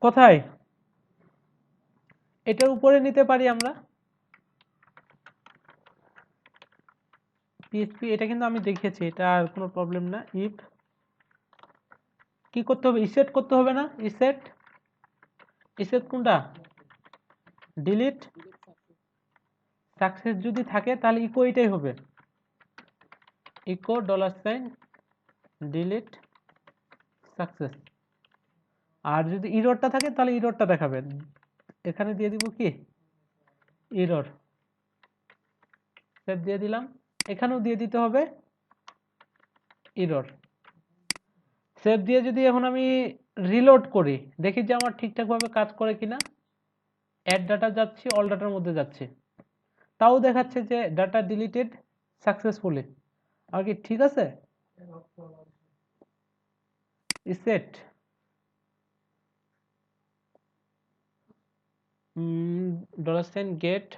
কোথায়, এটার উপরে নিতে পারি আমরা, পিএইচপি, এটা কিন্তু আমি দেখিয়েছি, এটা আর কোনো প্রবলেম না। ইফ কি করতে হবে, ইসেট করতে হবে না, ইসেট কোনটা, ডিলিট সাকসেস যদি থাকে তাহলে ইকো এটাই হবে, ইকো $, ডিলিট সাকসেস। আর যদি ইররটা থাকে তাহলে ইররটা দেখাবে। এখানে দিয়ে দিব কি এরর, সেভ দিয়ে দিলাম। এখানেও দিয়ে দিতে হবে এরর। সেভ দিয়ে যদি এখন আমি রিলোড করি, দেখি যে আমার ঠিকঠাকভাবে কাজ করে কিনা। অ্যাড ডাটা যাচ্ছি, অল ডাটার মধ্যে যাচ্ছি, তাও দেখাচ্ছে যে ডাটা ডিলিটেড সাকসেসফুলি। আর কি ঠিক আছে? সেট $get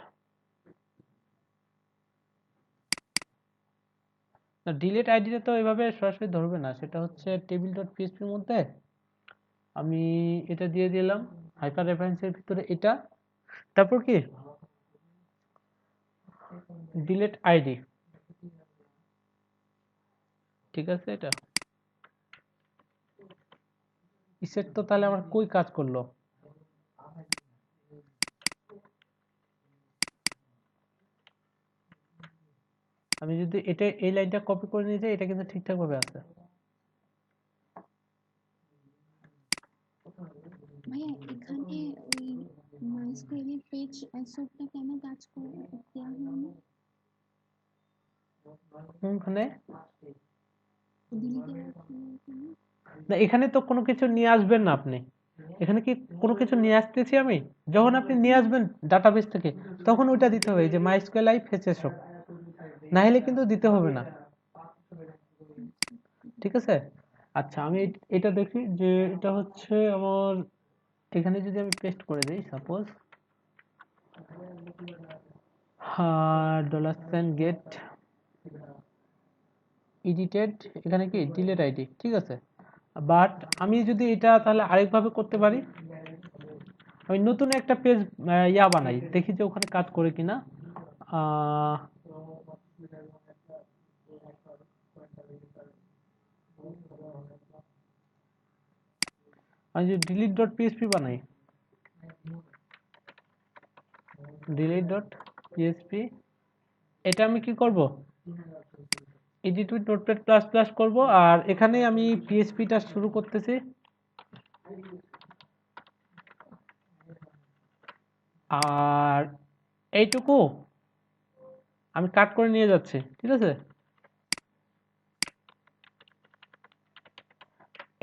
ডিলিট আইডিটা তো এভাবে সরাসরি ধরবে না, সেটা হচ্ছে টেবিল ডট পিএইচপির মধ্যে আমি এটা দিয়ে দিলাম হাইপার রেফারেন্সের ভিতরে এটা, তারপর কি ডিলিট আইডি, ঠিক আছে। এটা সেট তো তাহলে আমার কই কাজ করলো? আমি যদি এটা এই লাইনটা কপি করে নিয়ে যাই, এটা কিন্তু ঠিকঠাক ভাবে আছে। ভাইয়া এখানে ওই মাইস্কুয়েলের পেজ অ্যাসোরটা কেন কাজ করে দেওয়া হয়নি? কোনখানে? ডিলিটে রাখেন কেন? না, এখানে তো কোনো কিছু নিয়ে আসবেন না আপনি। এখানে কি কোনো কিছু নিয়ে আসতেছি আমি? যখন আপনি নিয়ে আসবেন ডাটাবেস থেকে, তখন ওইটা দিতে হবে, যে মাইস্কুয়েল আই ফেচ এসো, না হলে কিন্তু দিতে হবে না, ঠিক আছে। আচ্ছা, আমি এটা দেখি যে এটা হচ্ছে আমার, এখানে যদি আমি পেস্ট করে দিই সাপোজ $get edited, এখানে কি ডিলিট আইডি, ঠিক আছে। বাট আমি যদি এটা তাহলে আরেকভাবে করতে পারি, আমি নতুন একটা পেজ বানাই, দেখি যে ওখানে কাজ করে কিনা। আমি যদি ডিলিট ডট পিএইচপি বানাই, ডিলিট ডট পিএইচপি, এটা আমি কি করব, edit with notepad plus plus করবো, আর এখানে আমি পিএইচপিটা শুরু করতেছি। আর এইটুকু আমি কাট করে নিয়ে যাচ্ছি, ঠিক আছে,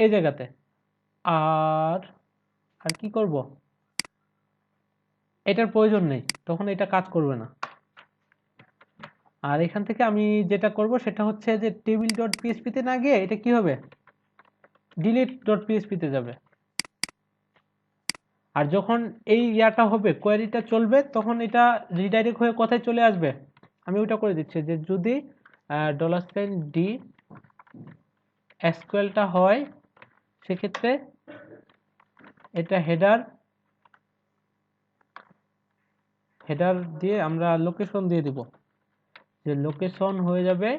এই জায়গাতে। আর আর কি করব, এটার প্রয়োজন নেই, তখন এটা কাজ করবে না। আর এখান থেকে আমি যেটা করব সেটা হচ্ছে যে টেবিল ডট পিএইচপি তে না গিয়ে এটা কি হবে, ডিলিট ডট পিএইচপি তে যাবে। আর যখন এই ইয়াটা হবে, কোয়েরিটা চলবে, তখন এটা রিডাইরেক্ট হয়ে কোথায় চলে আসবে, আমি ওটা করে দিচ্ছি যে যদি $d এসকিউএলটা হয়, সেক্ষেত্রে এটা হেডার দিয়ে আমরা লোকেশন দিয়ে দিব, যে লোকেশন হয়ে যাবে,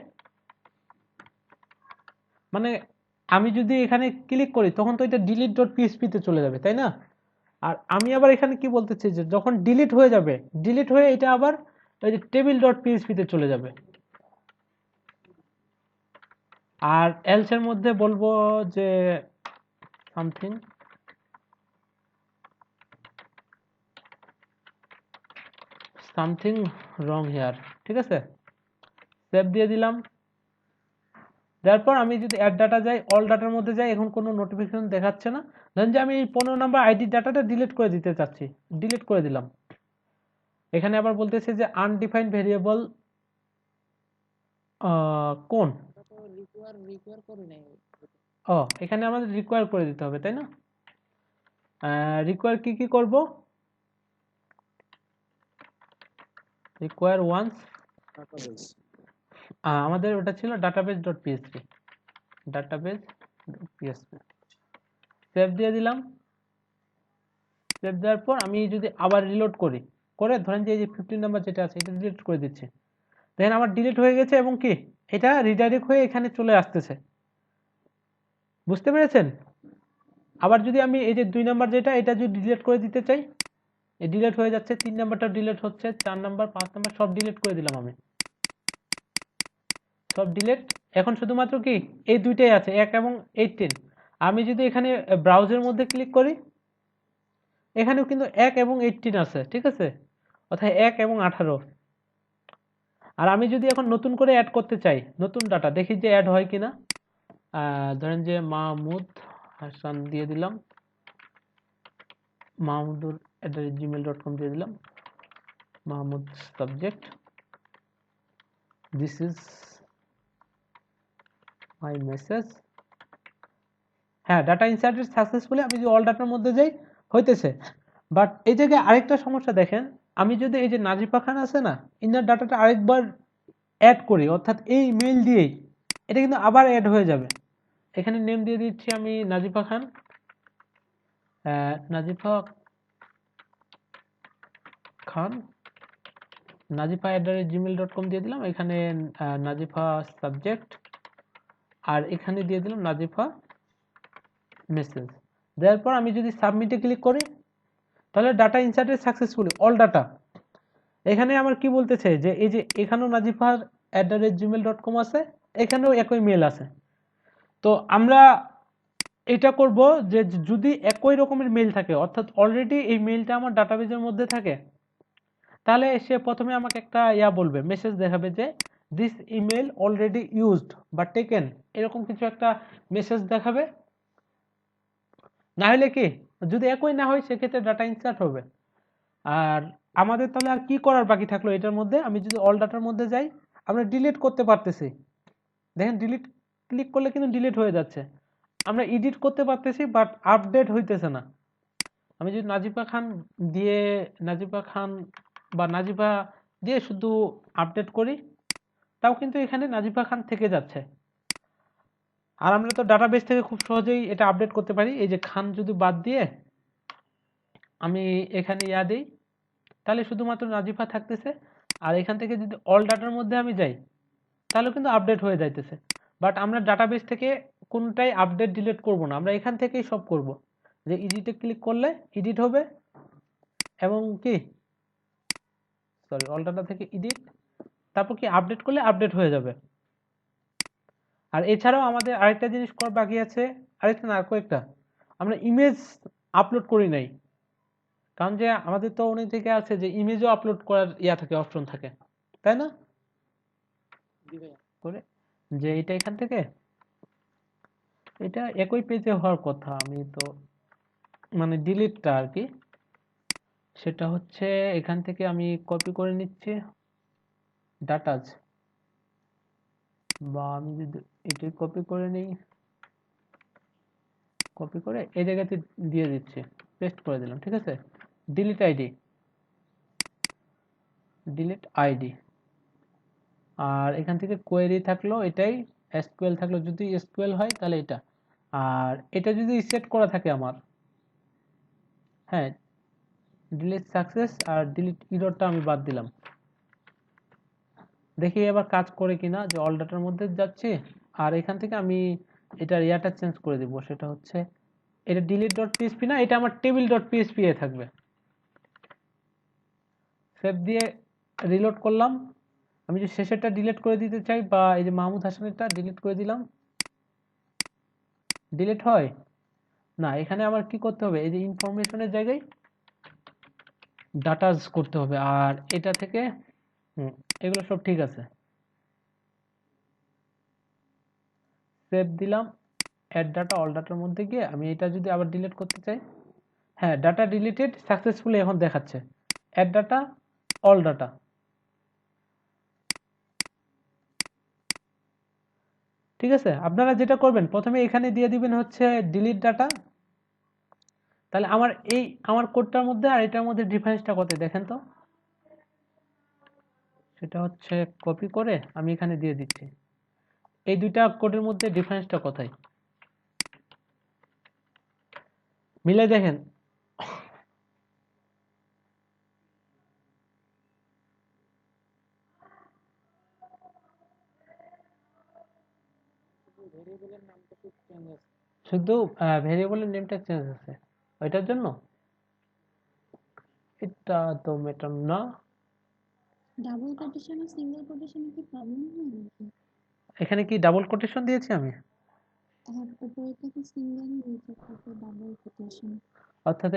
মানে আমি যদি এখানে ক্লিক করি তখন তো এটা ডিলিট ডট পিএইচপি তে চলে যাবে, তাই না। আর আমি আবার এখানে কি বলতেছি, যে যখন ডিলিট হয়ে যাবে, ডিলিট হয়ে এটা আবার ওই যে টেবিল ডট পিএইচপি তে চলে যাবে। আর এলস এর মধ্যে বলবো যে সামথিং রং হিয়ার, ঠিক আছে। সেভ দিয়ে দিলাম। তারপর আমি যদি অ্যাড ডাটা যাই, অল ডাটার মধ্যে যাই, এখন কোনো নোটিফিকেশন দেখাচ্ছে না। ধরেন যে আমি এই 15 নাম্বার আইডি ডাটাটা ডিলিট করে দিতে চাচ্ছি, ডিলিট করে দিলাম। এখানে আবার বলতেছে যে আনডিফাইন্ড ভেরিয়েবল কোন, রিকোয়ার করে নাই। এখানে আমাদের রিকোয়ার করে দিতে হবে, তাই না। রিকোয়ার কি করব, রিকোয়ার ওয়ান্স, আমাদের ওটা ছিল database dot PHP, database dot PHP. Save দিয়ে দিলাম। সেভ দেওয়ার পর আমি যদি আবার রিলোড করি, করে ধরেন যে এই যে 15 নাম্বার যেটা আছে এটা ডিলিট করে দিচ্ছি, দেখেন আমার ডিলিট হয়ে গেছে, এবং কি এটা রিডাইরেক্ট হয়ে এখানে চলে আসতেছে, বুঝতে পেরেছেন। আবার যদি আমি এই যে 2 নাম্বার যেটা, এটা যদি ডিলিট করে দিতে চাই, এই ডিলিট হয়ে যাচ্ছে, 3 নাম্বারটা ডিলিট হচ্ছে, 4 নাম্বার 5 নাম্বার সব ডিলিট করে দিলাম আমি, সব ডিলিট। এখন শুধুমাত্র কি এই দুইটাই আছে, 1 এবং 18। আমি যদি এখানে ব্রাউজের মধ্যে ক্লিক করি, এখানেও কিন্তু 1 এবং 18 আছে, ঠিক আছে। অর্থাৎ 1 এবং 18। আর আমি যদি এখন নতুন করে অ্যাড করতে চাই নতুন ডাটা, দেখি যে অ্যাড হয় কিনা। ধরেন যে মাহমুদ হাসান দিয়ে দিলাম, mahmudur@gmail.com দিয়ে দিলাম, Mahmud subject, this is my message. হ্যাঁ, ডাটা ইনসার্টেড সাকসেসফুলি, আমি যদি অল ডাটার মধ্যে যাই হইতেছে। বাট এই জায়গায় আরেকটা সমস্যা দেখেন, আমি যদি এই যে নাজিফা খান আছে না, ইনার ডাটাটা আরেকবার অ্যাড করি, অর্থাৎ এই মেইল দিয়েই, এটা কিন্তু আবার অ্যাড হয়ে যাবে। এখানে নেম দিয়ে দিচ্ছি আমি নাজিফা খান, নাজিফা খান, najifa@gmail.com দিয়ে দিলাম। এখানে নাজিফা সাবজেক্ট, আর এখানে দিয়ে দিলাম নাজিফা মেসেজ। দেওয়ার পর আমি যদি সাবমিটে ক্লিক করি, তাহলে data inserted successfully all data. এখানে আমার কি বলতেছে যে এই যে এখানেও najifa@gmail.com আছে, এখানেও একই মেল আছে। তো আমরা এটা করব যে যদি একই রকমের মেল থাকে, অর্থাৎ অলরেডি এই মেলটা আমার ডাটাবেজের মধ্যে থাকে, তাহলে সে প্রথমে আমাকে একটা বলবে, মেসেজ দেখাবে যে দিস ইমেল অলরেডি ইউজড বা টেকেন, এরকম কিছু একটা মেসেজ দেখাবে। না হলে কি, যদি একই না হয় সেক্ষেত্রে ডাটা ইনসার্ট হবে। আর আমাদের তাহলে আর কি করার বাকি থাকলো এটার মধ্যে, আমি যদি অল ডাটার মধ্যে যাই, আমরা ডিলিট করতে পারতেছি। দেখেন ডিলিট ক্লিক করলে কিন্তু ডিলিট হয়ে যাচ্ছে। আমরা এডিট করতে পারতেছি, বাট আপডেট হইতেছে না। আমি যদি নাজিফা খান দিয়ে, নাজিফা খান বা নাজিফা দিয়ে শুধু আপডেট করি, তাও কিন্তু এখানে নাজিফা খান থেকে যাচ্ছে। আর আমরা তো ডাটাবেস থেকে খুব সহজেই এটা আপডেট করতে পারি। এই যে খান যদি বাদ দিয়ে আমি এখানে দিই, তাহলে শুধুমাত্র নাজিফা থাকতেছে। আর এখান থেকে যদি অল ডাটার মধ্যে আমি যাই, তাহলে কিন্তু আপডেট হয়ে যাইতেছে। বাট আমরা ডাটাবেস থেকে কোনটাই আপডেট ডিলিট করব না, আমরা এখান থেকেই সব করব। যে এডিটে ক্লিক করলে এডিট হবে, এবং কি সরি অল ডাটা থেকে এডিট, তারপর কি আপডেট করলে আপডেট হয়ে যাবে। আর এছাড়াও আমাদের আরেকটা জিনিস করার বাকি আছে, আরেকটা না কয়েকটা, আমরা ইমেজ আপলোড করি নাই। কারণ যে আমাদের তো অনেক থেকে আছে যে ইমেজও আপলোড করার থাকে, অপশন থাকে, তাই না? করে যে এটা এখান থেকে, এটা একই পেজে হওয়ার কথা, আমি তো মানে ডিলিটটা আর কি, সেটা হচ্ছে এখান থেকে আমি কপি করে নিচ্ছি ডাটাজ, বা আমি যদি এটি কপি করে নিই, কপি করে এই জায়গাতে দিয়ে দিচ্ছি, পেস্ট করে দিলাম, ঠিক আছে। ডিলিট আইডি, ডিলিট আইডি, আর এখান থেকে কোয়েরি থাকলো এটাই, এসকিউএল থাকলো, যদি এসকিউএল হয় তাহলে এটা। আর এটা যদি সেট করা থাকে আমার, হ্যাঁ, ডিলিট সাকসেস আর ডিলিট ইররটা আমি বাদ দিলাম। দেখি এবার কাজ করে কিনা, যে অল ডাটার মধ্যে যাচ্ছি, আর এখান থেকে আমি এটার চেঞ্জ করে দিব, সেটা হচ্ছে এটা delete.php না, এটা আমার table.php এ থাকবে। সেভ দিয়ে রিলোড করলাম। আমি যে শেষেরটা ডিলিট করে দিতে চাই, বা এই যে মাহমুদ হাসানেরটা ডিলিট করে দিলাম, ডিলিট হয় না। এখানে আমার কি করতে হবে, এই যে ইনফরমেশনের জায়গায় ডাটাজ করতে হবে, আর এটা থেকে এগুলো সব ঠিক আছে। সেভ দিলাম, অ্যাড ডাটা অল ডাটার মধ্যে গিয়ে আমি এটা যদি আবার ডিলিট করতে চাই, হ্যাঁ, ডাটা ডিলিটেড সাকসেসফুলি এখন দেখাচ্ছে, অ্যাড ডাটা অল ডাটা। ঠিক আছে, আপনারা যেটা করবেন প্রথমে এখানে দিয়ে দিবেন হচ্ছে ডিলিট ডাটা। তাহলে আমার কোডটার মধ্যে আর এটার মধ্যে ডিফারেন্সটা কত দেখেন তো, সেটা হচ্ছে কপি করে আমি এখানে দিয়ে দিচ্ছি। এই দুইটা কোডের মধ্যে ডিফারেন্সটা কোথায় মিলে দেখেন। ভেরিয়েবলের নামটা খুব চেঞ্জ আছে। শুধু ভেরিয়েবলের নেমটা চেঞ্জ আছে, ওইটার জন্য এটা তো ম্যাটার না। ডাবল কোটেশন আর সিঙ্গেল কোটেশনে কি প্রবলেম হয় নাকি? এখানে কি ডাবল কোটেশন দিয়েছি আমি, হ্যাঁ, উপরে থেকে সিঙ্গেল নিচে থেকে ডাবল কোটেশন। অর্থাৎ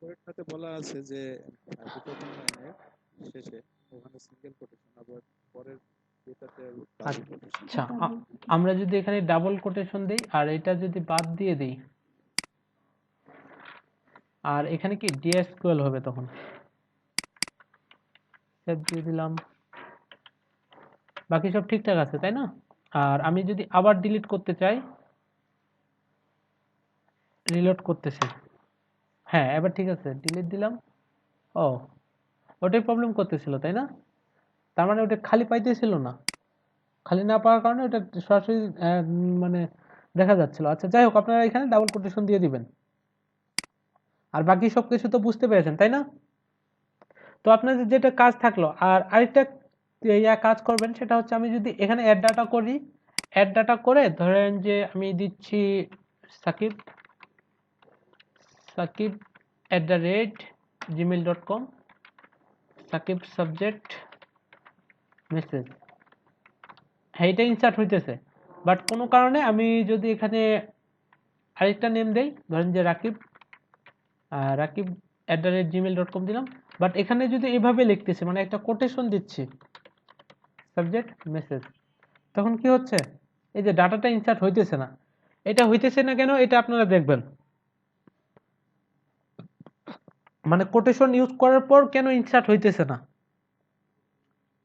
পরেরটাতে বলা আছে যে দ্বিতীয় লাইনে শেষে ওখানে সিঙ্গেল কোটেশন, আবার পরের যেটাতে ডাবল কোটেশন। আচ্ছা, আমরা যদি এখানে ডাবল কোটেশন দিই আর এটা যদি বাদ দিয়ে দিই, আর এখানে কি ডিএসকিউএল হবে, তখন সেভ দিয়ে দিলাম, বাকি সব ঠিকঠাক আছে তাই না? আর আমি যদি আবার ডিলিট করতে চাই, রিলোড করতেছি, হ্যাঁ এবার ঠিক আছে, ডিলিট দিলাম। ও, ওটাই প্রবলেম করতেছিল তাই না? তার মানে ওটা খালি পাইতেছিল না, খালি না পাওয়ার কারণে ওটা সরাসরি মানে দেখা যাচ্ছিল। আচ্ছা যাই হোক, আপনারা এখানে ডাবল কোটেশন দিয়ে দিবেন। আর বাকি সব কিছু তো বুঝতে পেরেছেন তাই না? তো আপনাদের যেটা কাজ থাকলো, আর আরেকটা কাজ করবেন, সেটা হচ্ছে আমি যদি এখানে অ্যাড ডাটা করি, অ্যাড ডাটা করে ধরেন যে আমি দিচ্ছি Sakib Sakib @gmail.com, Sakib subject message, হ্যাঁ এটা ইনসার্ট হইতেছে। বাট কোনো কারণে আমি যদি এখানে আরেকটা নেম দেই, ধরেন যে রাকিব @gmail.com দিলাম, বাট এখানে যদি এভাবে লিখতেছি, মানে একটা কোটেশন দিচ্ছি সাবজেক্ট মেসেজ, তখন কি হচ্ছে, এই যে ডাটাটা ইনসার্ট হইতেছে না। এটা হইতেছে না কেন, এটা আপনারা দেখবেন, মানে কোটেশন ইউজ করার পর কেন ইনসার্ট হইতেছে না,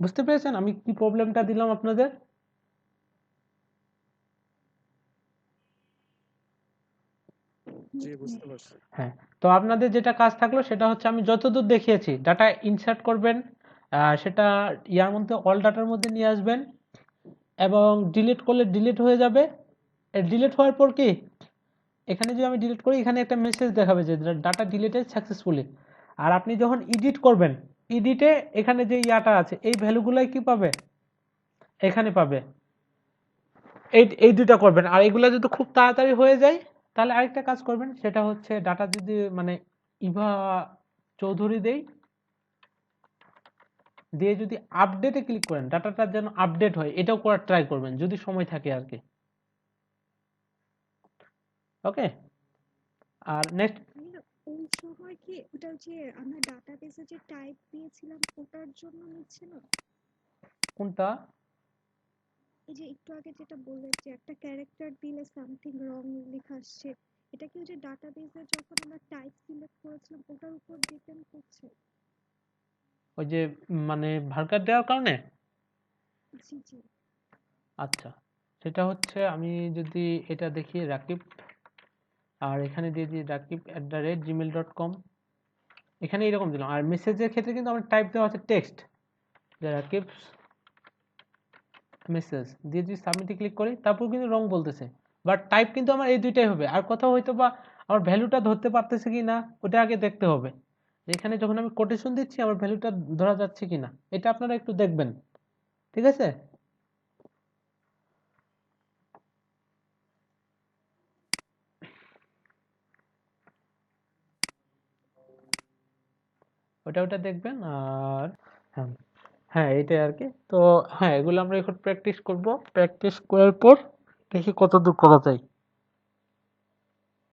বুঝতে পেরেছেন আমি কি প্রবলেমটা দিলাম আপনাদের? জি, বুঝতে পারছি। হ্যাঁ, তো আপনাদের যেটা কাজ থাকলো সেটা হচ্ছে আমি যতদূর দেখিয়েছি, ডাটা ইনসার্ট করবেন, সেটা ইয়ার মধ্যে অল ডাটার মধ্যে নিয়ে আসবেন, এবং ডিলিট করলে ডিলিট হয়ে যাবে। ডিলিট হওয়ার পর কি, এখানে যদি আমি ডিলিট করি, এখানে একটা মেসেজ দেখাবে যে ডাটা ডিলিটেড সাকসেসফুলি। আর আপনি যখন এডিট করবেন, এডিটে এখানে যে ইয়াটা আছে, এই ভ্যালুগুলাই কি পাবে, এখানে পাবে। এই দুটা করবেন। আর এগুলা যদি খুব তাড়াতাড়ি হয়ে যায়, তাহলে আরেকটা কাজ করবেন, সেটা হচ্ছে ডাটা যদি মানে ইভা চৌধুরী দেই, দিয়ে যদি আপডেটে ক্লিক করেন, ডাটাটা যেন আপডেট হয়, এটাও করার ট্রাই করবেন যদি সময় থাকে আর কি। ওকে, আর নেক্সট ভাইয়া, ওই সময় কি ওটা যে আমরা ডাটাবেসে যে টাইপ দিয়েছিলাম ওটার জন্য নিচ্ছে না? কোনটা? এই যে একটু আগে যেটা বললেন যে একটা ক্যারেক্টার দিলে সামথিং রং লেখা আসছে, এটা কি ওই যে ডাটাবেসে যখন আমরা টাইপ সিলেক্ট করেছিলাম ওটার উপর ডিপেন্ড করছে? ওই যে মানে ভার্কার দেওয়ার কারণে? জি জি। আচ্ছা, সেটা হচ্ছে আমি যদি এটা দেখি রাকিব, আর এখানে দিয়ে দিই rakib@gmail.com, এখানে এরকম দিলাম। আর মেসেজের ক্ষেত্রে কিন্তু আমার টাইপ দেওয়া আছে টেক্সট, যে রাকিব মেসেজ দিয়ে যদি সাবমিটে ক্লিক করি, তারপর কিন্তু রং বলতেছে, বাট টাইপ কিন্তু আমার এই দুইটাই হবে। আর কোথাও হয়তো বা আমার ভ্যালুটা ধরতে পারতেছে কি না, ওটা আগে দেখতে হবে। এখানে যখন আমি কোটেশন দিচ্ছি, আমার ভ্যালুটা ধরা যাচ্ছে কিনা, এটা আপনারা একটু দেখবেন, ঠিক আছে? ওটা দেখবেন। আর হ্যাঁ, হ্যাঁ এটাই আর কি। তো হ্যাঁ, এগুলো আমরা এখন প্র্যাকটিস করব, প্র্যাকটিস করার পর দেখি কত দূর করা যায়।